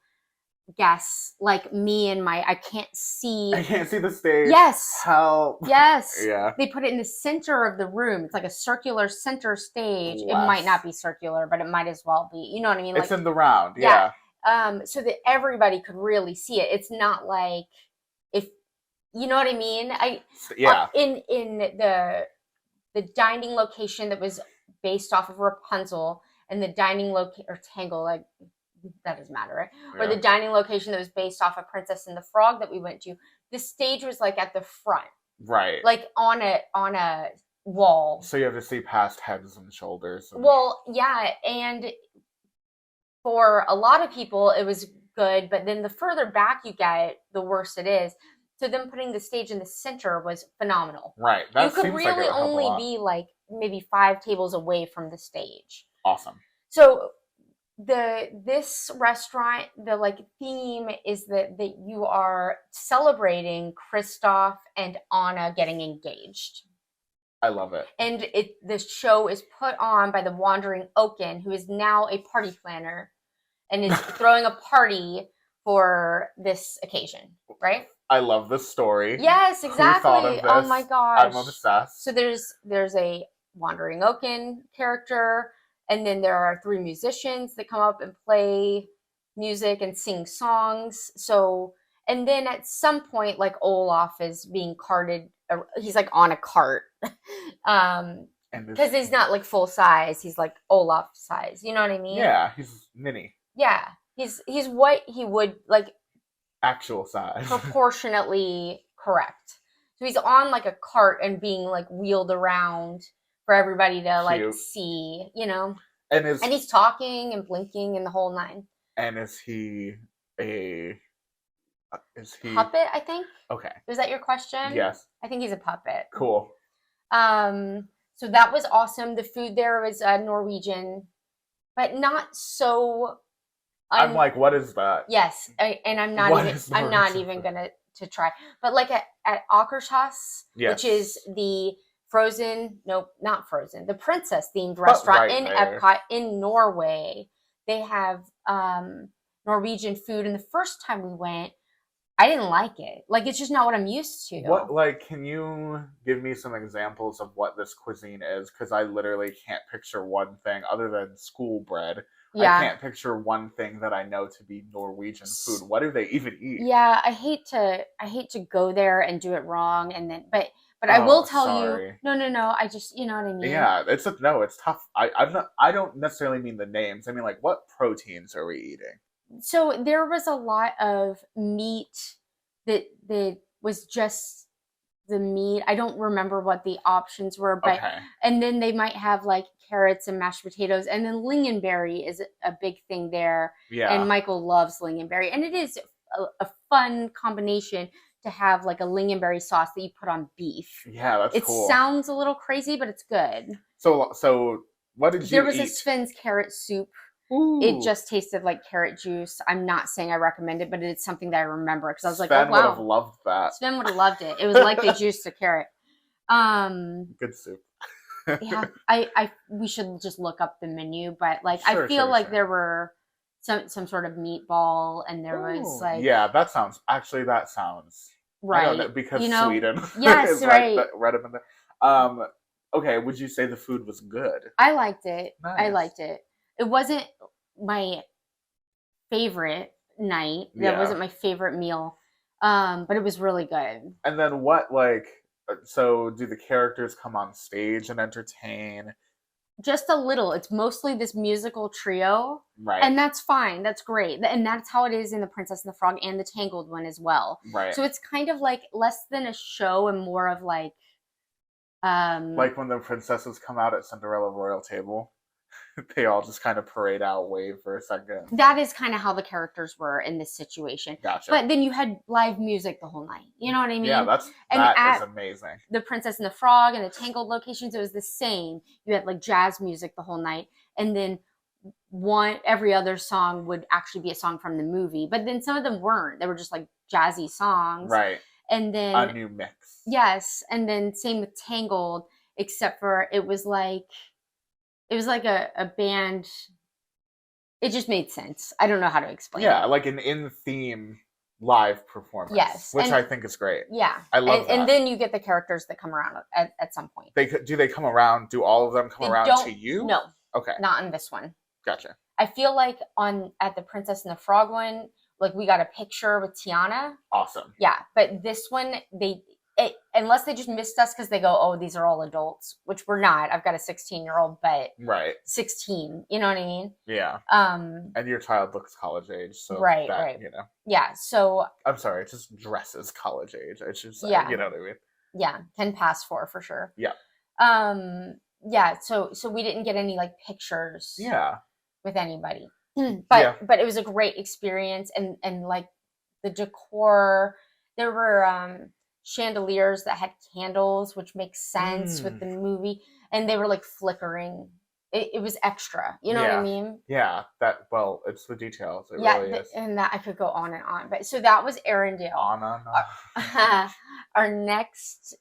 guests like me and I can't see the stage. Yes. Help. Yes. Yeah. They put it in the center of the room. It's like a circular center stage. Bless. It might not be circular, but it might as well be. You know what I mean? It's in the round. Yeah. So that everybody could really see it. It's not like if you know what I mean. In the dining location that was based off of Rapunzel, and the dining or Tangle, like that doesn't matter, right? Yeah. Or the dining location that was based off of Princess and the Frog that we went to. The stage was like at the front, right? Like on a wall. So you have to see past heads and shoulders. Well, yeah, and for a lot of people, it was good, but then the further back you get, the worse it is. So them putting the stage in the center was phenomenal. Right. That you could really only be like maybe 5 tables away from the stage. Awesome. So this restaurant, the like theme is that you are celebrating Kristoff and Anna getting engaged. I love it. And the show is put on by the Wandering Oaken, who is now a party planner. and is throwing a party for this occasion, right? I love this story. Yes, Who thought of exactly. Oh my this? gosh. I'm obsessed. So there's a wandering Oaken character, and then there are 3 musicians that come up and play music and sing songs. So, and then at some point, like Olaf is being carted. He's like on a cart, because he's not like full size. He's like Olaf size. You know what I mean? Yeah, he's mini. Yeah, he's what he would like Actual size. proportionately correct. So he's on like a cart and being like wheeled around for everybody to like see, you know. And he's talking and blinking and the whole 9. And is he puppet, I think? Okay. Is that your question? Yes. I think he's a puppet. Cool. So that was awesome. The food there was Norwegian, but not so. I'm like, what is that? Yes, and I'm not even gonna to try. But like at Akershus, which is the Frozen, nope, not Frozen, the princess themed restaurant in Epcot in Norway, they have Norwegian food. And the first time we went, I didn't like it. Like, it's just not what I'm used to. What, like, can you give me some examples of what this cuisine is? Because I literally can't picture one thing other than school bread. Yeah. I can't picture one thing that I know to be Norwegian food. What do they even eat? Yeah, I hate to go there and do it wrong, and then but I will tell you. No. I just, you know what I mean. Yeah, it's tough. I don't necessarily mean the names. I mean, like, what proteins are we eating? So there was a lot of meat that was just the meat. I don't remember what the options were, but and then they might have like carrots and mashed potatoes, and then lingonberry is a big thing there. Yeah, and Michael loves lingonberry, and it is a fun combination to have like a lingonberry sauce that you put on beef. Yeah, that's cool. It sounds a little crazy, but it's good. So what did you eat? There was a Sven's carrot soup. Ooh. It just tasted like carrot juice. I'm not saying I recommend it, but it's something that I remember because I was like, "Oh wow!" Sven would have loved that. Sven would have loved it. It was like they juiced a carrot. Good soup. Yeah, we should just look up the menu, but like I feel like there were some sort of meatball, and there was like that sounds right. I don't know, because Sweden. Yes, right. Right up in there. Okay, would you say the food was good? I liked it. Nice. I liked it. It wasn't my favorite night. That wasn't my favorite meal. But it was really good. And then so do the characters come on stage and entertain? Just a little. It's mostly this musical trio. Right. And that's fine. That's great. And that's how it is in The Princess and the Frog and the Tangled one as well. Right. So it's kind of like less than a show and more of like when the princesses come out at Cinderella Royal Table. They all just kind of parade out, wave for a second. That is kind of how the characters were in this situation. Gotcha. But then you had live music the whole night. You know what I mean? Yeah, that is amazing. The Princess and the Frog and the Tangled locations, it was the same. You had like jazz music the whole night. And then every other song would actually be a song from the movie. But then some of them weren't. They were just like jazzy songs. Right. And then a new mix. Yes. And then same with Tangled, except for it was like a band. It just made sense. I don't know how to explain it. Yeah, like an in-theme live performance. Yes. Which I think is great. Yeah. I love that. And then you get the characters that come around at some point. Do they come around? Do all of them come around to you? No. Okay. Not in this one. Gotcha. I feel like at the Princess and the Frog one, like we got a picture with Tiana. Awesome. Yeah. But this one, unless they just missed us because they go, oh, these are all adults, which we're not. I've got a 16-year-old, but 16, you know what I mean? Yeah. And your child looks college age, so right. You know. Yeah. So I'm sorry, it just dresses college age. I should say, you know what I mean? Yeah, can pass for sure. Yeah. Yeah. So we didn't get any like pictures. Yeah. With anybody, but it was a great experience, and like the decor, there were chandeliers that had candles, which makes sense with the movie, and they were like flickering. It was extra, you know what I mean? Yeah, it's the details. It really is. And that I could go on and on, but so that was Arendelle. Our next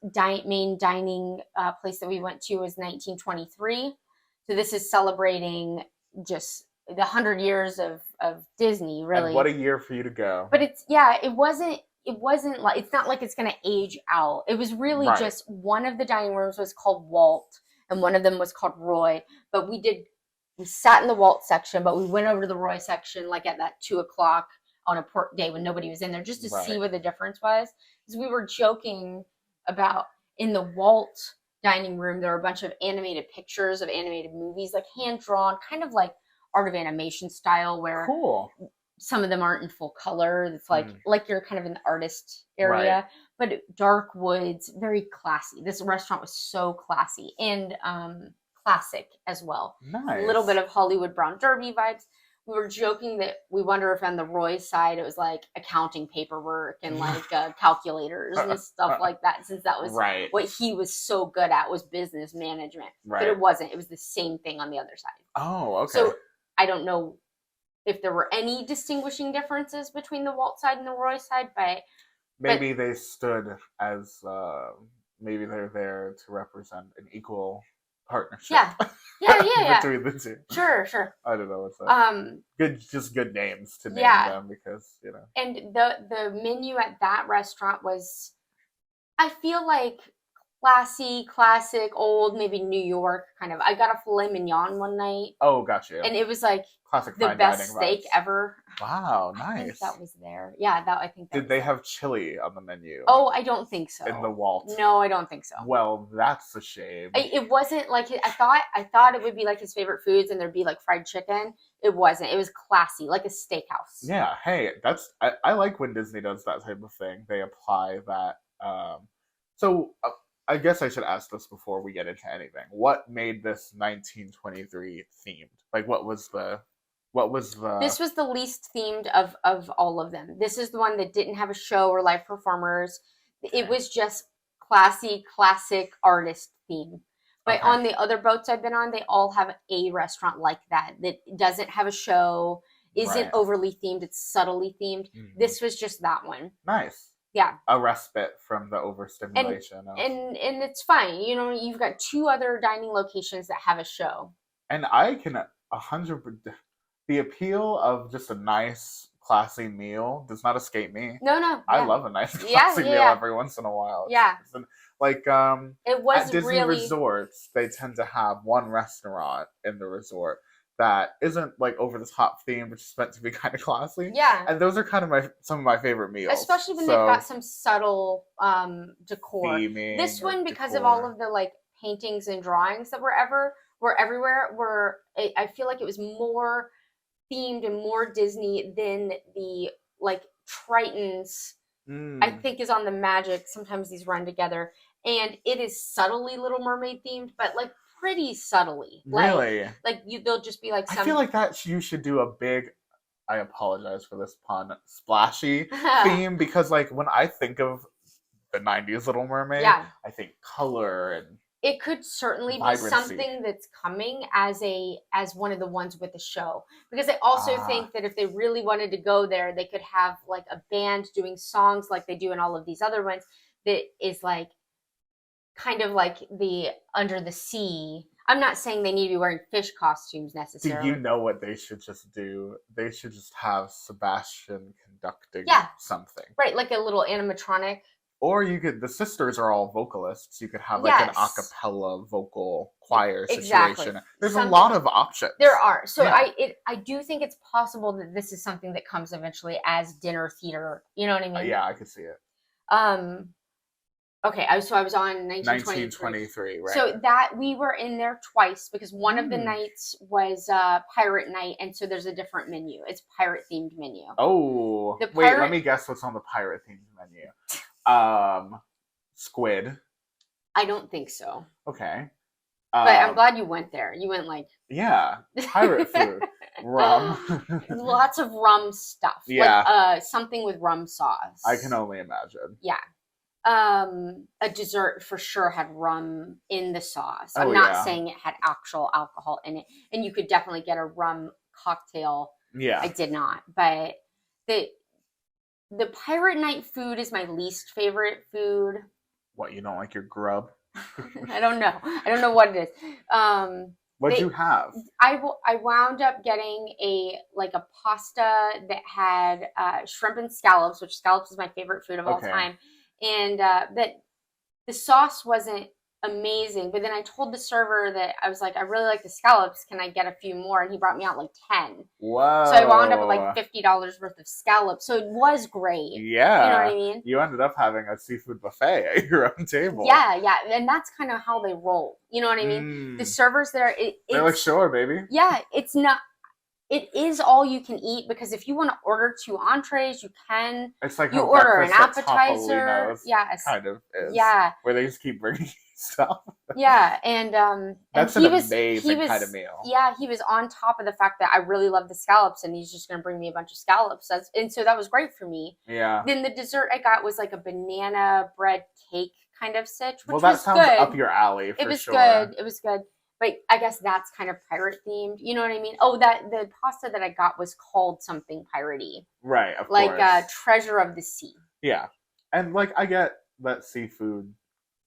main dining place that we went to was 1923. So this is celebrating just the 100 years of Disney, And really. what a year for you to go. But it wasn't like, it's not like it's going to age out. It was really Right. just one of the dining rooms was called Walt and one of them was called Roy. But we sat in the Walt section, but we went over to the Roy section like at that 2 o'clock on a port day when nobody was in there, just to see what the difference was. Because we were joking about, in the Walt dining room, there were a bunch of animated pictures of animated movies, like hand drawn, kind of like Art of Animation style, where Cool. some of them aren't in full color. It's like you're kind of in the artist area, but dark woods, very classy. This restaurant was so classy and classic as well. Nice. A little bit of Hollywood Brown Derby vibes. We were joking that we wonder if on the Roy side it was like accounting paperwork and like calculators and stuff like that, since that was what he was so good at, was business management. But it wasn't. It was the same thing on the other side. Oh, okay. So I don't know if there were any distinguishing differences between the Walt side and the Roy side, but maybe they stood as maybe they're there to represent an equal partnership. Yeah. Between the two. Sure. I don't know what's that. Good names to name them, because And the menu at that restaurant was, I feel like, classy, classic, old, maybe New York kind of. I got a filet mignon one night. Oh, gotcha. And it was like classic the best steak ever. Wow, nice. I think that was there. Yeah, I think that Did they have chili on the menu? Oh, I don't think so. In the Walt? No, I don't think so. Well, that's a shame. It wasn't like, I thought it would be like his favorite foods and there'd be like fried chicken. It wasn't. It was classy, like a steakhouse. Yeah, hey, I like when Disney does that type of thing. They apply that. So I guess I should ask this before we get into anything. What made this 1923 themed? Like, what was the? This was the least themed of all of them. This is the one that didn't have a show or live performers. Okay. It was just classy, classic artist theme. But on the other boats I've been on, they all have a restaurant like that doesn't have a show, isn't overly themed, it's subtly themed. Mm-hmm. This was just that one. Nice. Yeah. A respite from the overstimulation. And it's fine. You've got 2 other dining locations that have a show. And I can 100%. The appeal of just a nice, classy meal does not escape me. No. I love a nice, classy meal every once in a while. Yeah. Like, it was at Disney resorts, they tend to have one restaurant in the resort that isn't like over the top theme, which is meant to be kind of classy. Yeah. And those are kind of some of my favorite meals. Especially when they've got some subtle decor. Theming, this one, because of all of the like paintings and drawings that were everywhere, I feel like it was more themed and more Disney than the like Tritons. I think is on the Magic. Sometimes these run together, and it is subtly Little Mermaid themed, but like pretty subtly. Really? They'll just be like some... I feel like that you should do a big, I apologize for this pun, splashy theme, because like when I think of the 90s Little Mermaid, I think color and it could certainly vibrancy. Be something that's coming as one of the ones with the show. Because I also think that if they really wanted to go there, they could have like a band doing songs like they do in all of these other ones that is like kind of like the Under the Sea. I'm not saying they need to be wearing fish costumes necessarily. Do you know what they should just do? They should just have Sebastian conducting something. Right, like a little animatronic. Or the sisters are all vocalists. You could have like an a cappella vocal choir situation. There's a lot of options. There are. So I do think it's possible that this is something that comes eventually as dinner theater. You know what I mean? Yeah, I could see it. Okay, so I was on 1923. Right. So that we were in there twice because one of the nights was pirate night, and so there's a different menu. It's pirate themed menu. Oh, wait, let me guess what's on the pirate themed menu. Squid. I don't think so. Okay. But I'm glad you went there. You went like... Yeah, pirate food. Rum. Lots of rum stuff. Yeah. Like something with rum sauce. I can only imagine. Yeah. A dessert for sure had rum in the sauce. I'm not saying it had actual alcohol in it. And you could definitely get a rum cocktail. Yeah. I did not. But the pirate night food is my least favorite food. What, you don't like your grub? I don't know what it is. What'd you have? I wound up getting a pasta that had shrimp and scallops, which scallops is my favorite food of all Okay. time, and that the sauce wasn't amazing. But then I told the server that I was like, I really like the scallops. Can I get a few more? And he brought me out like 10. Whoa. So I wound up with like $50 worth of scallops. So it was great. Yeah. You know what I mean? You ended up having a seafood buffet at your own table. Yeah, yeah. And that's kind of how they roll. You know what I mean? The servers there, they're like, sure, baby. Yeah, it's not. It is all you can eat, because if you want to order 2 entrees, you can. It's like you order an appetizer. Yeah, kind of is. Yeah, where they just keep bringing stuff. Yeah, and that's and an amazing kind of meal. Yeah, he was on top of the fact that I really love the scallops, and he's just going to bring me a bunch of scallops. And so that was great for me. Yeah. Then the dessert I got was like a banana bread cake kind of sitch, which well, that was sounds good. up your alley. For it was sure. good. It was good. But I guess that's kind of pirate themed. You know what I mean? Oh, the pasta that I got was called something piratey. Right, of like course. Treasure of the Sea. Yeah. And like I get that seafood.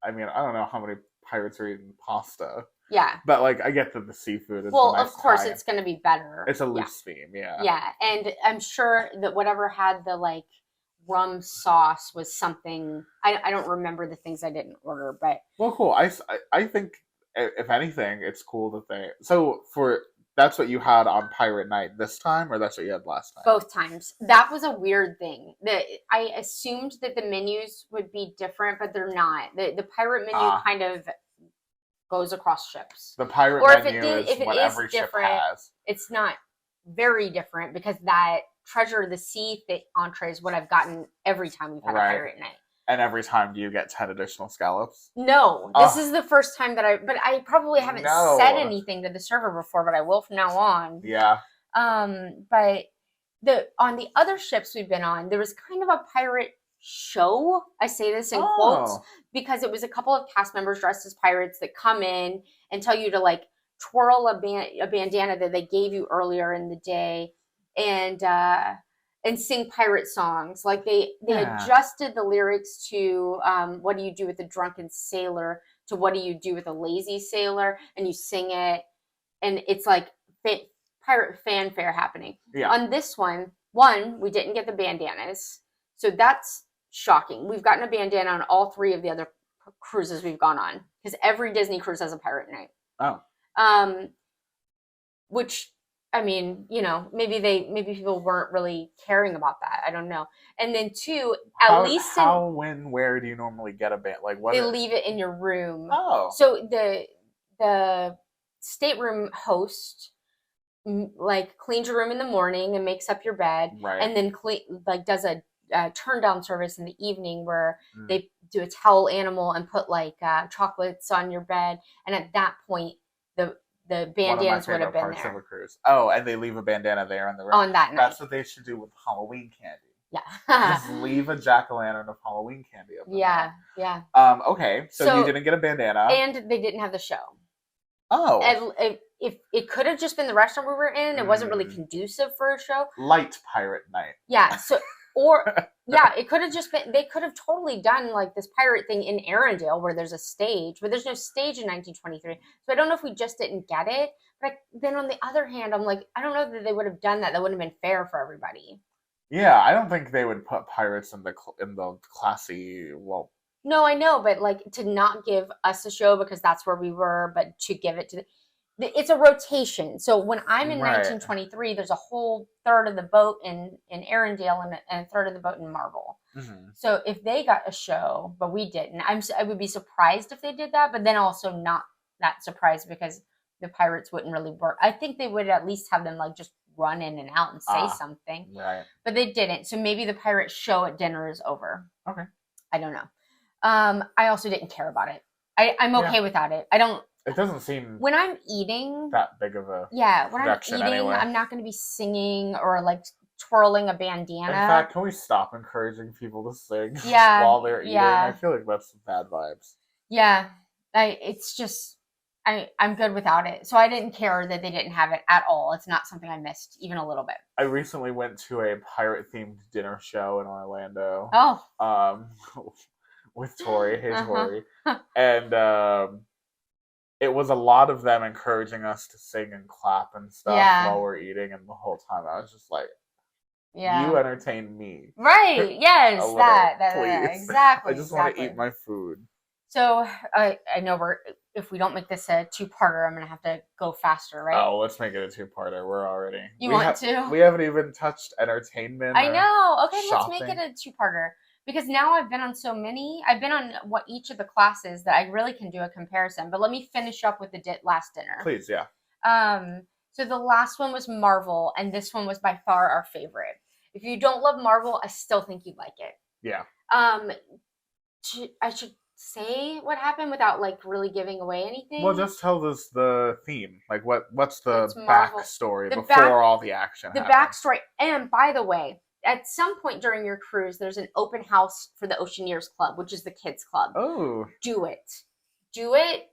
I mean, I don't know how many pirates are eating pasta. Yeah. But like I get that the seafood is well, a nice of course time. It's going to be better. It's a loose theme, yeah. Yeah, and I'm sure that whatever had the like rum sauce was something. I don't remember the things I didn't order, but well, cool. I think if anything, it's cool that they. So that's what you had on Pirate Night this time, or that's what you had last time? Both times. That was a weird thing. That I assumed that the menus would be different, but they're not. The pirate menu kind of goes across ships. The pirate menu is what every ship has. It's not very different, because that Treasure of the Sea entree is what I've gotten every time we've had a Pirate Night. And every time do you get 10 additional scallops? No, this is the first time that but I probably haven't said anything to the server before, but I will from now on. Yeah. But on the other ships we've been on, there was kind of a pirate show. I say this in quotes because it was a couple of cast members dressed as pirates that come in and tell you to like twirl a bandana that they gave you earlier in the day, and sing pirate songs. Like they adjusted the lyrics to what do you do with a drunken sailor to what do you do with a lazy sailor, and you sing it, and it's like pirate fanfare happening. Yeah. On this one, we didn't get the bandanas, so that's shocking. We've gotten a bandana on all 3 of the other cruises we've gone on, because every Disney cruise has a pirate night. Oh. Which, I mean, you know, maybe people weren't really caring about that. I don't know. And then 2, where do you normally get a band? Like what? They leave it in your room. Oh. So the stateroom host like cleans your room in the morning and makes up your bed, right. And then does a turn down service in the evening where they do a towel animal and put like chocolates on your bed, and at that point the bandanas would have been there. Of a cruise. Oh, and they leave a bandana there in the room. On that night. That's what they should do with Halloween candy. Yeah. Just leave a jack-o'-lantern of Halloween candy up there. Yeah. Okay, so you didn't get a bandana. And they didn't have the show. Oh. And if it could have just been the restaurant we were in, it wasn't really conducive for a show. Light pirate night. Yeah, so it could have just been, they could have totally done like this pirate thing in Arendelle where there's a stage, but there's no stage in 1923. So I don't know if we just didn't get it. But then on the other hand, I'm like, I don't know that they would have done that. That wouldn't have been fair for everybody. Yeah, I don't think they would put pirates in the classy, well. No, I know, but like to not give us a show because that's where we were, but to give it to it's a rotation. So when I'm in 1923, there's a whole third of the boat in Arendelle and a third of the boat in Marvel. Mm-hmm. So if they got a show, but we didn't, I would be surprised if they did that, but then also not that surprised because the pirates wouldn't really work. I think they would at least have them like just run in and out and say something. Right. But they didn't. So maybe the pirate show at dinner is over. Okay. I don't know. I also didn't care about it. I'm okay without it. It doesn't seem when I'm eating that big of a when I'm eating, anyway. I'm not going to be singing or like twirling a bandana. In fact, can we stop encouraging people to sing while they're eating? I feel like that's some bad vibes. Yeah, it's just I'm good without it. So I didn't care that they didn't have it at all. It's not something I missed even a little bit. I recently went to a pirate themed dinner show in Orlando. Oh. With Tori. Hey, Tori. And it was a lot of them encouraging us to sing and clap and stuff while we're eating, and the whole time I was just like, you entertain me. Right. Yes. Little, that please. exactly. I just want to eat my food. So I know if we don't make this a 2-parter, I'm gonna have to go faster, right? Oh, let's make it a 2-parter. We're already. You want to? We haven't even touched entertainment. I know. Okay, shopping. Let's make it a 2-parter because now I've been on so many. I've been on each of the classes that I really can do a comparison. But let me finish up with the last dinner. Please, yeah. So the last one was Marvel, and this one was by far our favorite. If you don't love Marvel, I still think you'd like it. Yeah. I should say what happened without like really giving away anything. Well, just tell us the theme. Like what's the backstory before all the action happens? Backstory. And by the way, at some point during your cruise, there's an open house for the Oceaneers Club, which is the kids club. Oh. Do it.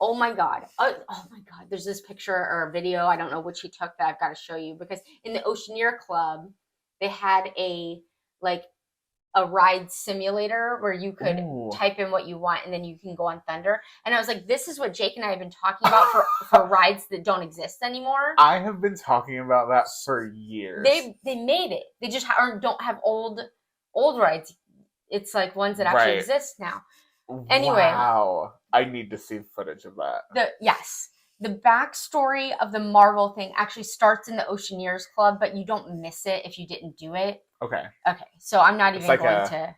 Oh my God. Oh my God. There's this picture or a video. I don't know which he took that I've got to show you, because in the Oceaneer Club, they had a ride simulator where you could type in what you want and then you can go on Thunder. And I was like, this is what Jake and I have been talking about for rides that don't exist anymore. I have been talking about that for years. They made it. They just don't have old rides. It's like ones that actually exist now. Anyway. Wow. I need to see footage of that. The backstory of the Marvel thing actually starts in the Oceaneers Club, but you don't miss it if you didn't do it. Okay. So I'm not even like going a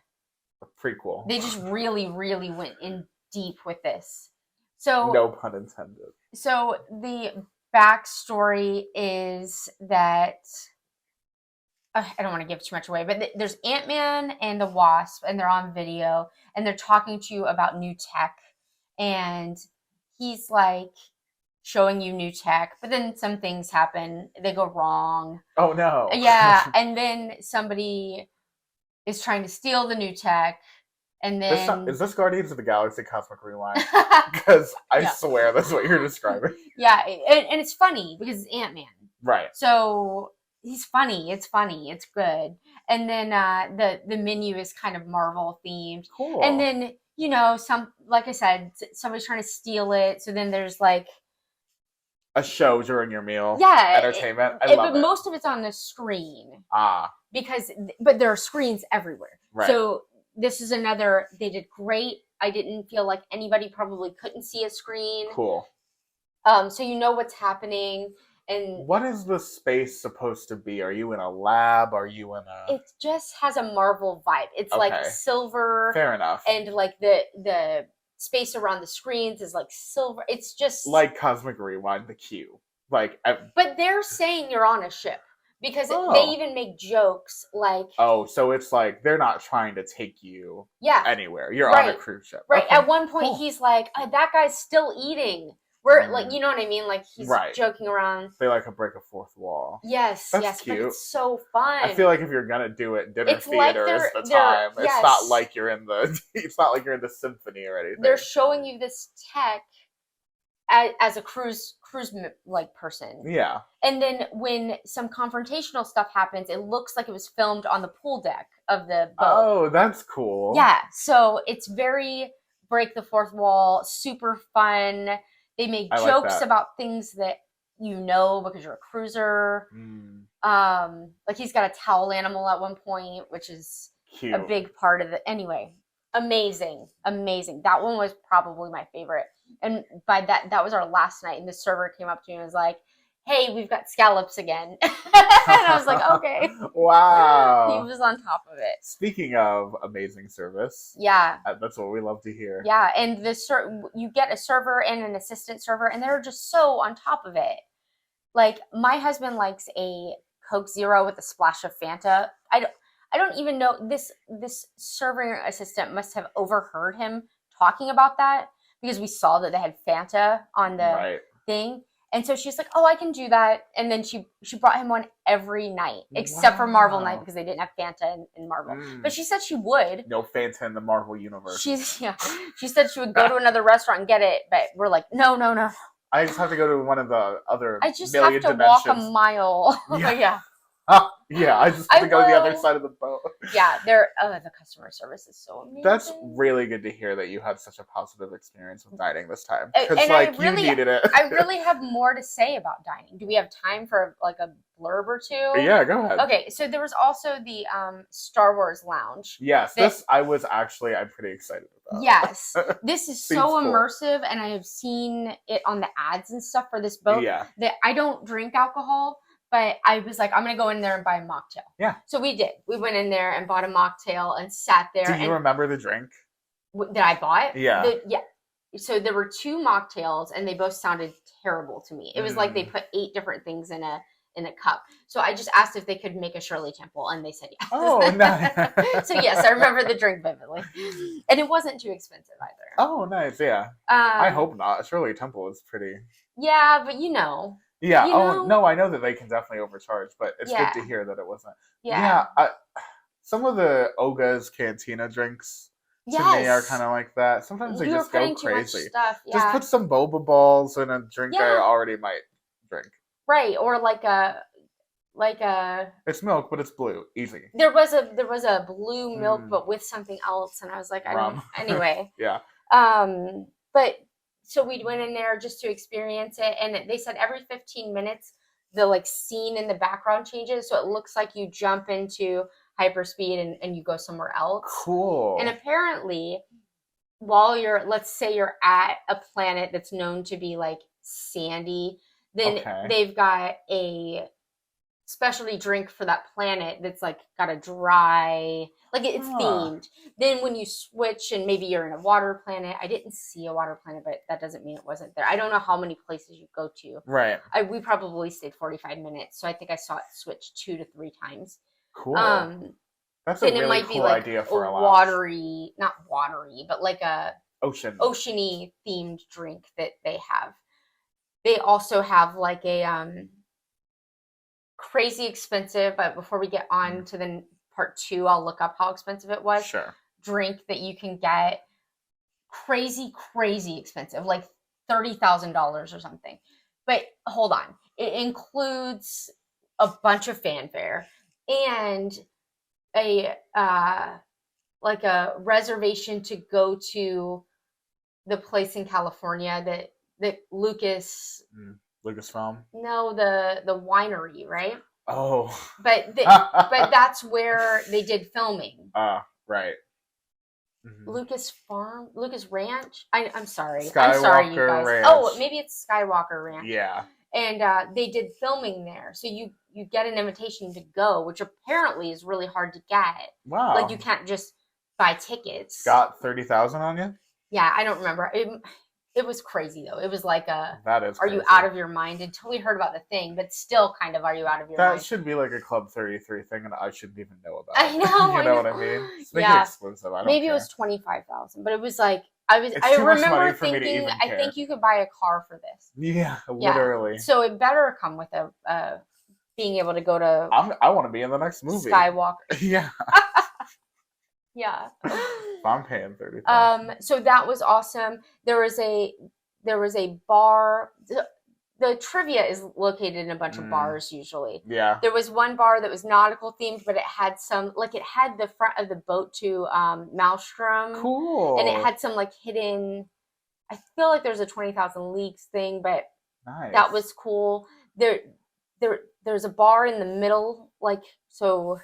prequel. They just really, really went in deep with this. So no pun intended. So the backstory is that I don't want to give too much away, but there's Ant-Man and the Wasp, and they're on video, and they're talking to you about new tech, and he's like showing you new tech, but then some things happen. They go wrong. Oh, no. Yeah, and then somebody is trying to steal the new tech, and then... Is this Guardians of the Galaxy Cosmic Rewind? Because I swear that's what you're describing. Yeah, and it's funny, because it's Ant-Man. Right. So he's funny. It's funny. It's good. And then the menu is kind of Marvel themed. Cool. And then, like I said, somebody's trying to steal it, so then there's like... a show during your meal. Yeah. Entertainment. I love it. But most of it's on the screen. But there are screens everywhere. Right. So this is another, they did great. I didn't feel like anybody probably couldn't see a screen. Cool. So you know what's happening. And what is the space supposed to be? Are you in a lab? Are you in a... It just has a Marvel vibe. It's like silver. Fair enough. And like the space around the screens is like silver. It's just like Cosmic Rewind, the queue. But they're saying you're on a ship, because they even make jokes like, so it's like they're not trying to take you anywhere. You're on a cruise ship. Right. Okay. At one point he's like, that guy's still eating. We're like, you know what I mean? Like he's joking around. They like to break a fourth wall. Yes. That's cute. But it's so fun. I feel like if you're gonna do it, dinner theater is the time. It's not like you're in the. It's not like you're in the symphony or anything. They're showing you this tech as a cruise like person. Yeah. And then when some confrontational stuff happens, it looks like it was filmed on the pool deck of the boat. Oh, that's cool. Yeah. So it's very break the fourth wall, super fun. They make jokes about things that because you're a cruiser. Like he's got a towel animal at one point, which is cute. A big part of it. Anyway, amazing. That one was probably my favorite. And by that was our last night, and the server came up to me and was like, hey, we've got scallops again. And I was like, okay. Wow. He was on top of it. Speaking of amazing service. Yeah. That's what we love to hear. Yeah, and you get a server and an assistant server, and they're just so on top of it. Like, my husband likes a Coke Zero with a splash of Fanta. I don't even know, this serving assistant must have overheard him talking about that, because we saw that they had Fanta on the thing. And so she's like, oh, I can do that. And then she brought him one every night, except for Marvel night, because they didn't have Fanta in Marvel. But she said she would. No Fanta in the Marvel universe. She said she would go to another restaurant and get it, but we're like, no. I just have to go to one of the other I just have to walk a mile. Yeah. Yeah, I just I have to go to the other will. side of the boat. Yeah, the customer service is so amazing. That's really good to hear that you had such a positive experience with dining this time. Because, And like, you needed it. I really have more to say about dining. Do we have time for like a blurb or two? Yeah, go ahead. Okay, so there was also the Star Wars Lounge. Yes, this I'm pretty excited about. Yes, this is so cool. immersive, and I have seen it on the ads and stuff for this boat. Yeah. That I don't drink alcohol, but I was like, I'm gonna go in there and buy a mocktail. Yeah. So we did. We went in there and bought a mocktail and sat there. Do you remember the drink that I bought? Yeah. Yeah. So there were 2 mocktails, and they both sounded terrible to me. It was like they put 8 different things in a cup. So I just asked if they could make a Shirley Temple, and they said yes. Oh, nice. So yes, I remember the drink vividly, and it wasn't too expensive either. Oh, nice. Yeah. I hope not. Shirley Temple is pretty. Yeah, but you know. Yeah. You know? No, I know that they can definitely overcharge, but it's good to hear that it wasn't. Yeah. Some of the Oga's Cantina drinks to me are kind of like that. Sometimes they just go crazy. Just put some boba balls in a drink I already might drink. Right, or like a it's milk, but it's blue. Easy. There was a blue milk, but with something else, and I was like, I don't. Anyway. Yeah. But so we went in there just to experience it, and they said every 15 minutes the like scene in the background changes, so it looks like you jump into hyperspeed and you go somewhere else. Cool. And apparently, while let's say you're at a planet that's known to be like sandy, then they've got a specialty drink for that planet that's like got a dry, like it's themed. Then when you switch and maybe you're in a water planet, I didn't see a water planet, but that doesn't mean it wasn't there. I don't know how many places you go to. Right. We probably stayed 45 minutes, so I think I saw it switch 2 to 3 times. Cool. That's a really it might cool be like idea for a watery, not watery, but like a oceany themed drink that they have. They also have like a crazy expensive, but before we get on to the part 2, I'll look up how expensive it was. Sure. Drink that you can get crazy expensive, like $30,000 or something. But hold on, it includes a bunch of fanfare and a like a reservation to go to the place in California that Lucasfilm? No, the winery, right? Oh. But that's where they did filming. Right. Mm-hmm. Lucas Ranch? I'm sorry. Skywalker I'm sorry, you guys. Ranch. Oh, maybe it's Skywalker Ranch. Yeah. And they did filming there. So you get an invitation to go, which apparently is really hard to get. Wow. Like you can't just buy tickets. Got 30,000 on you? Yeah, I don't remember. It was crazy though. It was like that is crazy. You out of your mind until we heard about the thing, but still kind of are you out of your mind? That should be like a Club 33 thing, and I shouldn't even know about it. I know. You know what I mean? Make it exclusive. I don't Maybe care. it was 25,000, but it was like I too much remember money for me to thinking even I care. think you could buy a car for this. Yeah, literally. So it better come with a being able to go to. I want to be in the next movie. Skywalker. Yeah. Yeah. I'm paying 30,000. So that was awesome. There was a bar. The trivia is located in a bunch of bars usually. Yeah. There was one bar that was nautical themed, but it had the front of the boat to Maelstrom. Cool. And it had some like hidden. I feel like there's a 20,000 Leagues thing, but nice. That was cool. There's a bar in the middle, like so.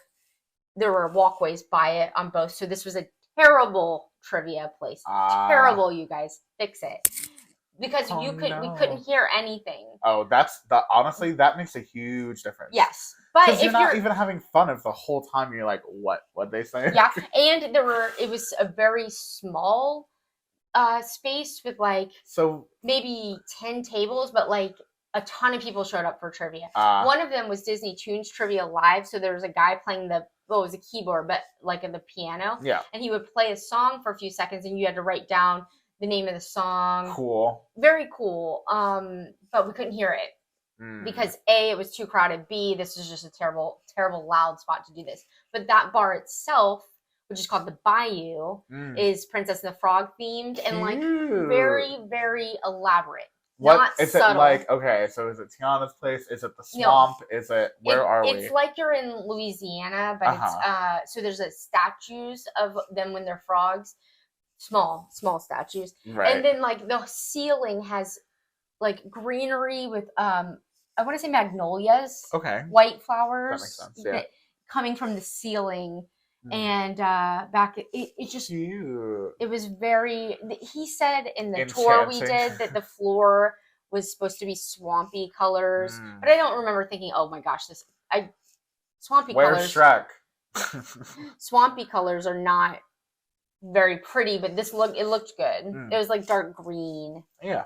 There were walkways by it on both. So this was a terrible trivia place. Terrible, you guys. Fix it. Because we couldn't hear anything. Oh, honestly, that makes a huge difference. Yes. But if you're not even having fun if the whole time you're like, what'd they say? Yeah. And it was a very small space with maybe 10 tables, but like a ton of people showed up for trivia. One of them was Disney Tunes Trivia Live. So there was a guy playing it was a keyboard, but like the piano. Yeah. And he would play a song for a few seconds and you had to write down the name of the song. Cool. Very cool. But we couldn't hear it because A, it was too crowded. B, this was just a terrible, terrible loud spot to do this. But that bar itself, which is called the Bayou, is Princess and the Frog themed and like very, very elaborate. What not is subtle. it like? Okay, so is it Tiana's place? Is it the swamp? No. Is it where are we? It's like you're in Louisiana, but it's so there's statues of them when they're frogs, small statues, Right. and then like the ceiling has like greenery with I want to say magnolias, Okay, white flowers, that makes sense. Yeah, coming from the ceiling. And back it just cute. It was very, he said in the Enchanting. tour we did that the floor was supposed to be swampy colors, but I don't remember thinking, oh my gosh, swampy Where's colors. Shrek? Swampy colors are not very pretty, but it looked good. It was like dark green. Yeah.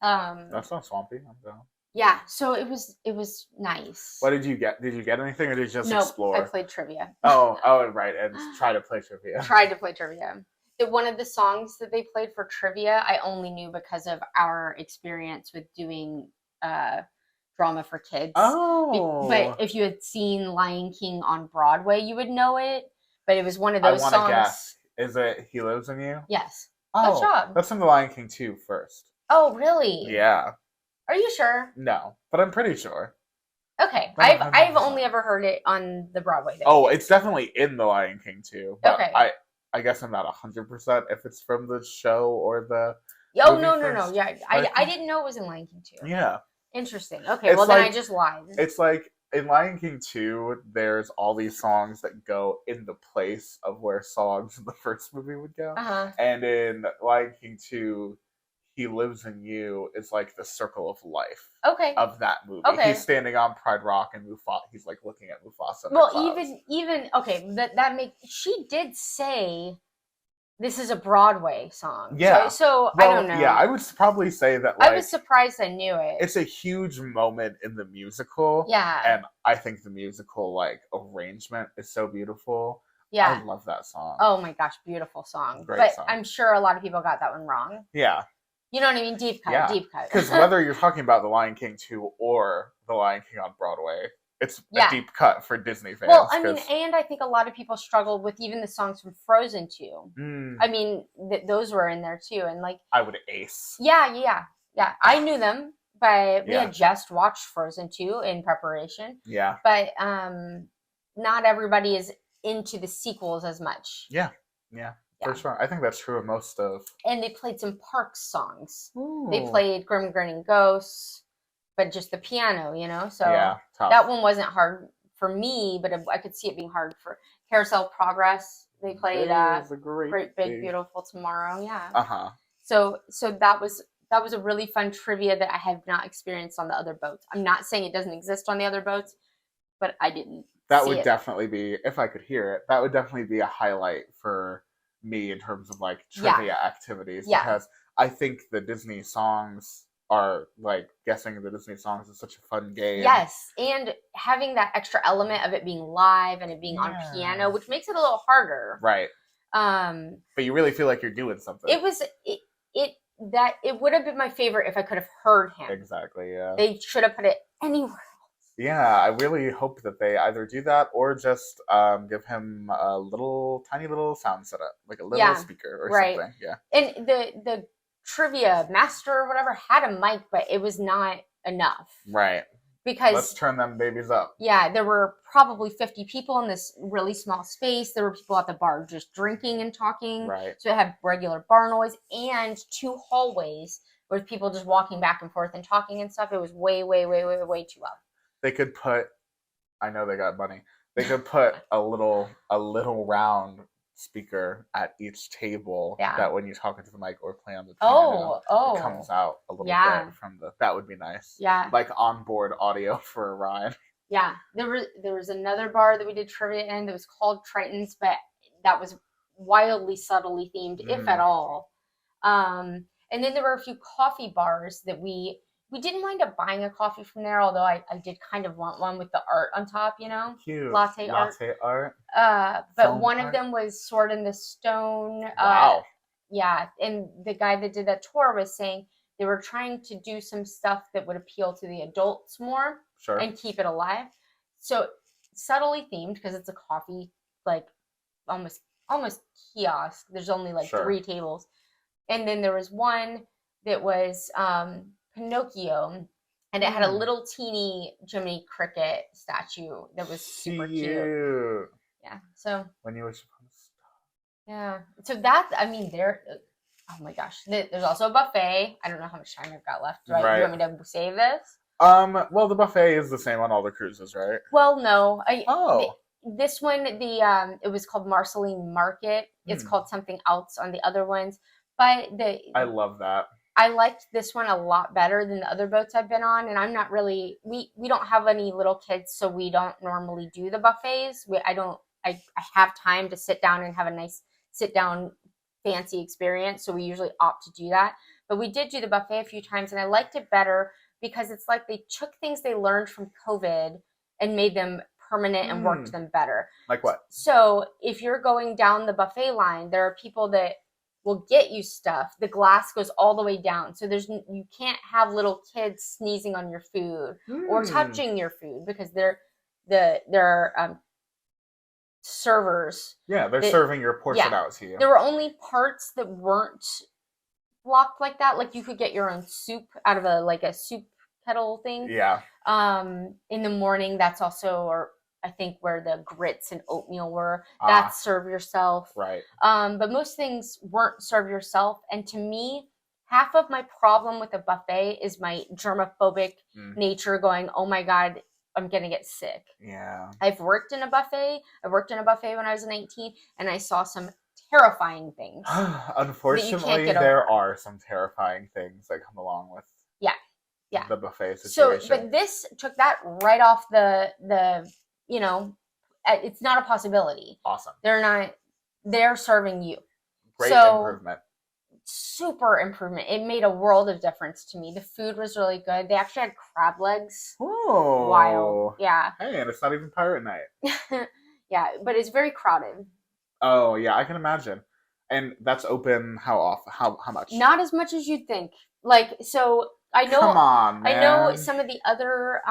That's not swampy. I'm down. Yeah, so it was nice. What did you get? Did you get anything, or did you just explore? I played trivia. Oh, right, and try to play trivia. Tried to play trivia. One of the songs that they played for trivia, I only knew because of our experience with doing drama for kids. Oh. But if you had seen Lion King on Broadway, you would know it. But it was one of those songs. I want to guess. Is it He Lives in You? Yes. Oh, good job. That's from The Lion King 2 first. Oh, really? Yeah. Are you sure? No, but I'm pretty sure. Okay. I've only ever heard it on the Broadway. It's definitely in The Lion King 2. But okay. I guess I'm not 100% if it's from the show or the. Oh, no. Yeah, I didn't know it was in Lion King 2. Yeah. Interesting. Okay, then I just lied. It's like in Lion King 2, there's all these songs that go in the place of where songs in the first movie would go. Uh-huh. And in Lion King 2, He Lives in You is like the circle of life of that movie. Okay. He's standing on Pride Rock and he's like looking at Mufasa. Well, even okay, that makes she did say this is a Broadway song. Yeah. So I don't know. Yeah, I would probably say that I was surprised I knew it. It's a huge moment in the musical. Yeah. And I think the musical arrangement is so beautiful. Yeah. I love that song. Oh my gosh, beautiful song. Great song. I'm sure a lot of people got that one wrong. Yeah. You know what I mean? Deep cut. Because whether you're talking about The Lion King 2 or The Lion King on Broadway, it's a deep cut for Disney fans. Well, I mean, and I think a lot of people struggled with even the songs from Frozen 2. I mean, those were in there too. And I would ace. Yeah. I knew them, but we had just watched Frozen 2 in preparation. Yeah. But not everybody is into the sequels as much. Yeah. For sure. I think that's true of most of. And they played some Parks songs. Ooh. They played Grim Grinning Ghosts, but just the piano, So tough. That one wasn't hard for me, but I could see it being hard for Carousel Progress. They played Great Big Beautiful Tomorrow. Yeah. Uh-huh. So that was a really fun trivia that I have not experienced on the other boats. I'm not saying it doesn't exist on the other boats, but I didn't. That would definitely be, if I could hear it, that would definitely be a highlight for me in terms of trivia activities, because I think the Disney songs are guessing the Disney songs is such a fun game. Yes, and having that extra element of it being live and it being on piano, which makes it a little harder. Right. But you really feel like you're doing something. It would have been my favorite if I could have heard him. Exactly. Yeah. They should have put it anywhere. Yeah, I really hope that they either do that or just give him a tiny little sound setup, like a little speaker or something. Yeah. And the trivia master or whatever had a mic, but it was not enough. Right. Because let's turn them babies up. Yeah, there were probably 50 people in this really small space. There were people at the bar just drinking and talking. Right. So it had regular bar noise and 2 hallways with people just walking back and forth and talking and stuff. It was way, way, way, way, way too loud. They could put, I know they got money, they could put a little round speaker at each table that when you talk into the mic or play on the piano, it comes out a little bit from that would be nice. Yeah. Like onboard audio for a ride. Yeah. There was another bar that we did trivia in that was called Triton's, but that was wildly subtly themed, if at all. And then there were a few coffee bars that we didn't wind up buying a coffee from there, although I did kind of want one with the art on top, Cute. Latte art. But one of them was Sword in the Stone. Wow. Yeah, and the guy that did that tour was saying they were trying to do some stuff that would appeal to the adults more and keep it alive. So subtly themed, because it's a coffee, almost kiosk. There's only 3 tables. And then there was one that was Pinocchio, and it had a little teeny Jiminy Cricket statue that was super cute. Yeah. So when you were supposed to. Yeah. So that, I mean, there. Oh my gosh. There's also a buffet. I don't know how much time I've got left. Right? You want me to save this? Well, the buffet is the same on all the cruises, right? Well, no. This one, it was called Marceline Market. It's called something else on the other ones, but I love that. I liked this one a lot better than the other boats I've been on, and I'm not really we don't have any little kids, so we don't normally do the buffets. I have time to sit down and have a nice sit down fancy experience, so we usually opt to do that. But we did do the buffet a few times, and I liked it better because it's like they took things they learned from COVID and made them permanent and worked them better. Like what? So if you're going down the buffet line, there are people that will get you stuff. The glass goes all the way down, so you can't have little kids sneezing on your food or touching your food because they're servers. Yeah, they're serving your portion out to you. There were only parts that weren't blocked like that. Like you could get your own soup out of a soup kettle thing. Yeah. In the morning, that's also, or I think where the grits and oatmeal were, that's serve yourself. Right. But most things weren't serve yourself. And to me, half of my problem with a buffet is my germophobic nature going, oh my God, I'm going to get sick. Yeah. I've worked in a buffet. I worked in a buffet when I was 19, and I saw some terrifying things. Unfortunately, there are some terrifying things that come along with the buffet situation. So, but this took that right off the it's not a possibility. Awesome. They're serving you. Great improvement. Super improvement. It made a world of difference to me. The food was really good. They actually had crab legs. Oh. Wild. Yeah. Hey, and it's not even pirate night. Yeah, but it's very crowded. Oh, yeah, I can imagine. And that's open how often? How much? Not as much as you'd think. Like, so I know. Come on, man. I know some of the other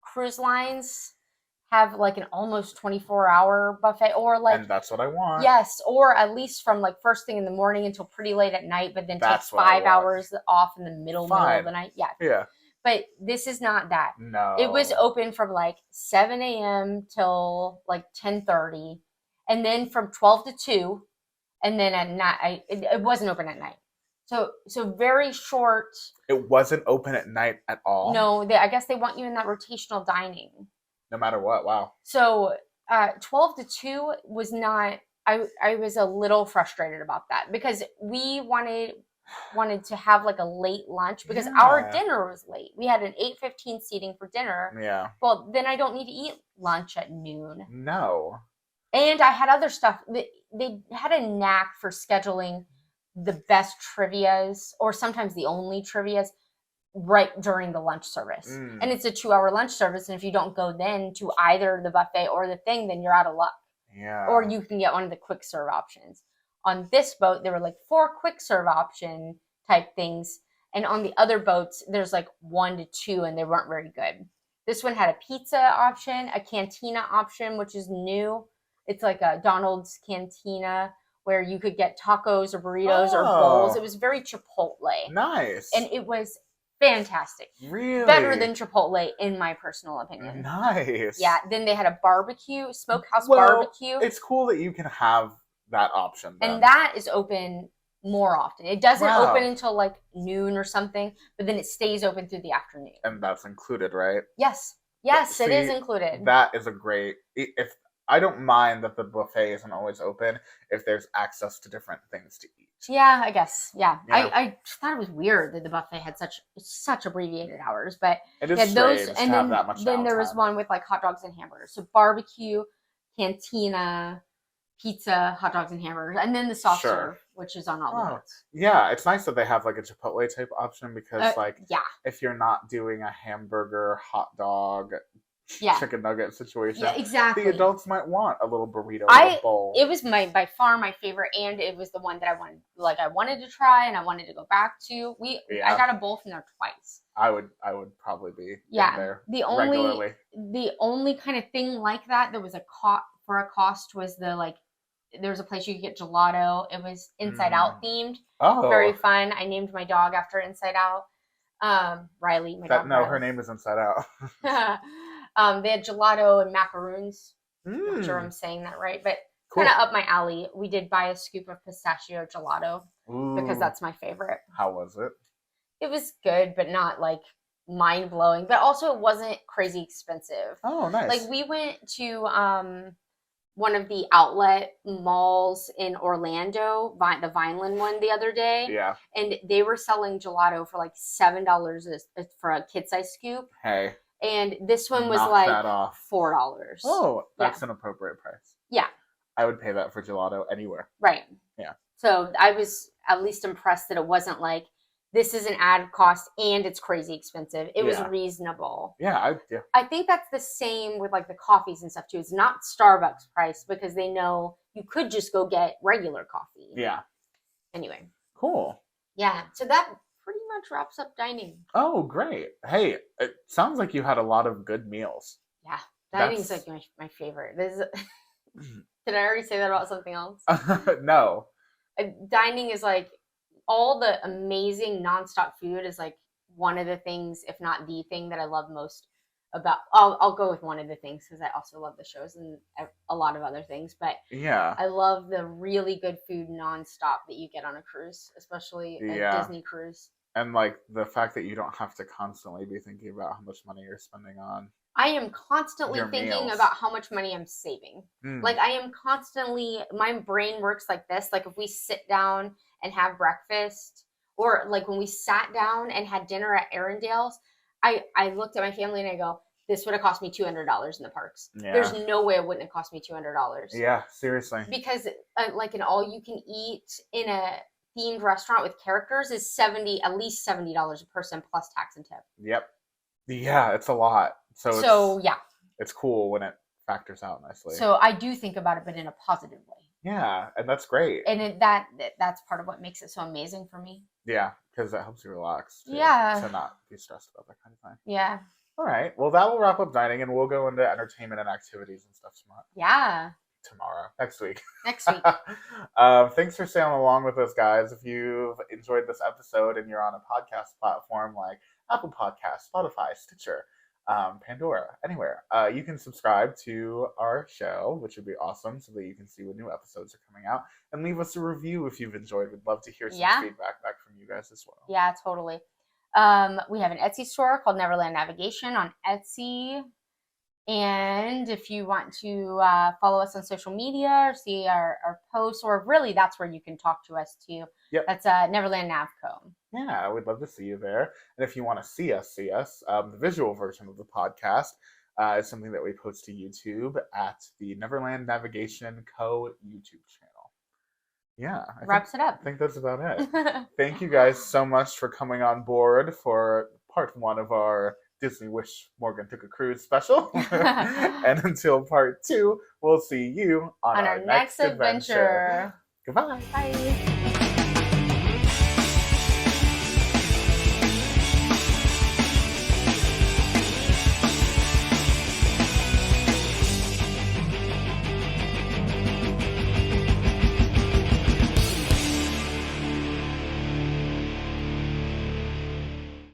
cruise lines have like an almost 24-hour buffet, or like, and that's what I want. Yes, or at least from like first thing in the morning until pretty late at night, but then take 5 hours off in the middle of the night. Yeah. But this is not that. No. It was open from like 7 a.m. till like 10:30, and then from 12 to 2, and then at night it wasn't open at night. So very short. It wasn't open at night at all? No, I guess they want you in that rotational dining. No matter what, wow. So 12 to 2 was not, I was a little frustrated about that because we wanted to have like a late lunch because our dinner was late. We had an 8:15 seating for dinner. Yeah. Well, then I don't need to eat lunch at noon. No. And I had other stuff. They had a knack for scheduling the best trivias, or sometimes the only trivias, right during the lunch service. And it's a 2-hour lunch service, and if you don't go then to either the buffet or the thing, then you're out of luck. Yeah. Or you can get one of the quick serve options. On this boat, there were like 4 quick serve option type things, and on the other boats, there's like 1 to 2, and they weren't very good. This one had a pizza option, a cantina option, which is new. It's like a Donald's cantina where you could get tacos or burritos or bowls. It was very Chipotle. Nice. And it was fantastic. Really? Better than Chipotle, in my personal opinion. Nice. Yeah. Then they had a barbecue, smokehouse barbecue. It's cool that you can have that option then. And that is open more often. It doesn't open until like noon or something, but then it stays open through the afternoon. And that's included, right? Yes. Yes, it is included. That is a great... If I don't mind that the buffet isn't always open if there's access to different things to eat. Yeah, I guess. Yeah. I thought it was weird that the buffet had such abbreviated hours, but it is strange to have that much then there was one with like hot dogs and hamburgers. So barbecue, cantina, pizza, hot dogs and hamburgers, and then the soft serve, which is on all the boats. Yeah, it's nice that they have like a Chipotle type option because if you're not doing a hamburger, hot dog, chicken nugget situation. Yeah, exactly. The adults might want a little burrito or a bowl. It was by far my favorite, and it was the one that I wanted to try and I wanted to go back to. I got a bowl from there twice. I would probably be in there regularly. The only kind of thing like that was a cost was there was a place you could get gelato. It was Inside Out themed. Oh. Very fun. I named my dog after Inside Out. Riley, my dog. No, her name is Inside Out. They had gelato and macaroons. Not sure Mm, I'm saying that right, but cool. kind of up my alley. We did buy a scoop of pistachio gelato because Ooh, that's my favorite. how was it? It was good, but not like mind blowing. But also, it wasn't crazy expensive. Oh, nice. Like we went to one of the outlet malls in Orlando, the Vineland one, the other day. Yeah. And they were selling gelato for like $7 for a kid size scoop. Hey. And this one was knock like that off. $4. Oh, that's an appropriate price. Yeah. I would pay that for gelato anywhere. Right. Yeah. So I was at least impressed that it wasn't like, this is an ad cost and it's crazy expensive. It was reasonable. Yeah, I think that's the same with like the coffees and stuff too. It's not Starbucks price because they know you could just go get regular coffee. Yeah. Anyway. Cool. Yeah. So that pretty much wraps up dining. Oh, great. Hey, it sounds like you had a lot of good meals. Yeah. Dining's like my favorite. Did I already say that about something else? No. Dining is like all the amazing nonstop food is like one of the things, if not the thing that I love most about. I'll go with one of the things because I also love the shows and a lot of other things. But yeah, I love the really good food nonstop that you get on a cruise, especially a Disney cruise. And like the fact that you don't have to constantly be thinking about how much money you're spending on. I am constantly thinking about how much money I'm saving. Like I am constantly, my brain works like this. Like if we sit down and have breakfast, or like when we sat down and had dinner at Arendale's, I looked at my family and I go, this would have cost me $200 in the parks. Yeah. There's no way it wouldn't have cost me $200. Yeah, seriously. Because like an all you can eat in a themed restaurant with characters is at least $70 a person plus tax and tip. Yep. Yeah, it's a lot. So yeah, it's cool when it factors out nicely. So I do think about it, but in a positive way. Yeah, and that's great. And that's part of what makes it so amazing for me. Yeah, because it helps you relax. Too, yeah. To not be stressed about that kind of thing. Yeah. All right. Well, that will wrap up dining, and we'll go into entertainment and activities and stuff tomorrow. Yeah. Next week. Next week. Thanks for sailing along with us, guys. If you've enjoyed this episode and you're on a podcast platform like Apple Podcasts, Spotify, Stitcher, Pandora, anywhere, you can subscribe to our show, which would be awesome, so that you can see when new episodes are coming out, and leave us a review if you've enjoyed. We'd love to hear some feedback back from you guys as well. Yeah, totally. We have an Etsy store called Neverland Navigation on Etsy. And if you want to follow us on social media or see our posts, or really that's where you can talk to us too. Yep. That's Neverland Navco. Yeah, we'd love to see you there. And if you want to see us, the visual version of the podcast is something that we post to YouTube at the Neverland Navigation Co. YouTube channel. Yeah. Wraps it up. I think that's about it. Thank you guys so much for coming on board for part 1 of our Disney Wish Morgan Took a Cruise special. And until part 2, we'll see you on our next adventure. Goodbye. Bye.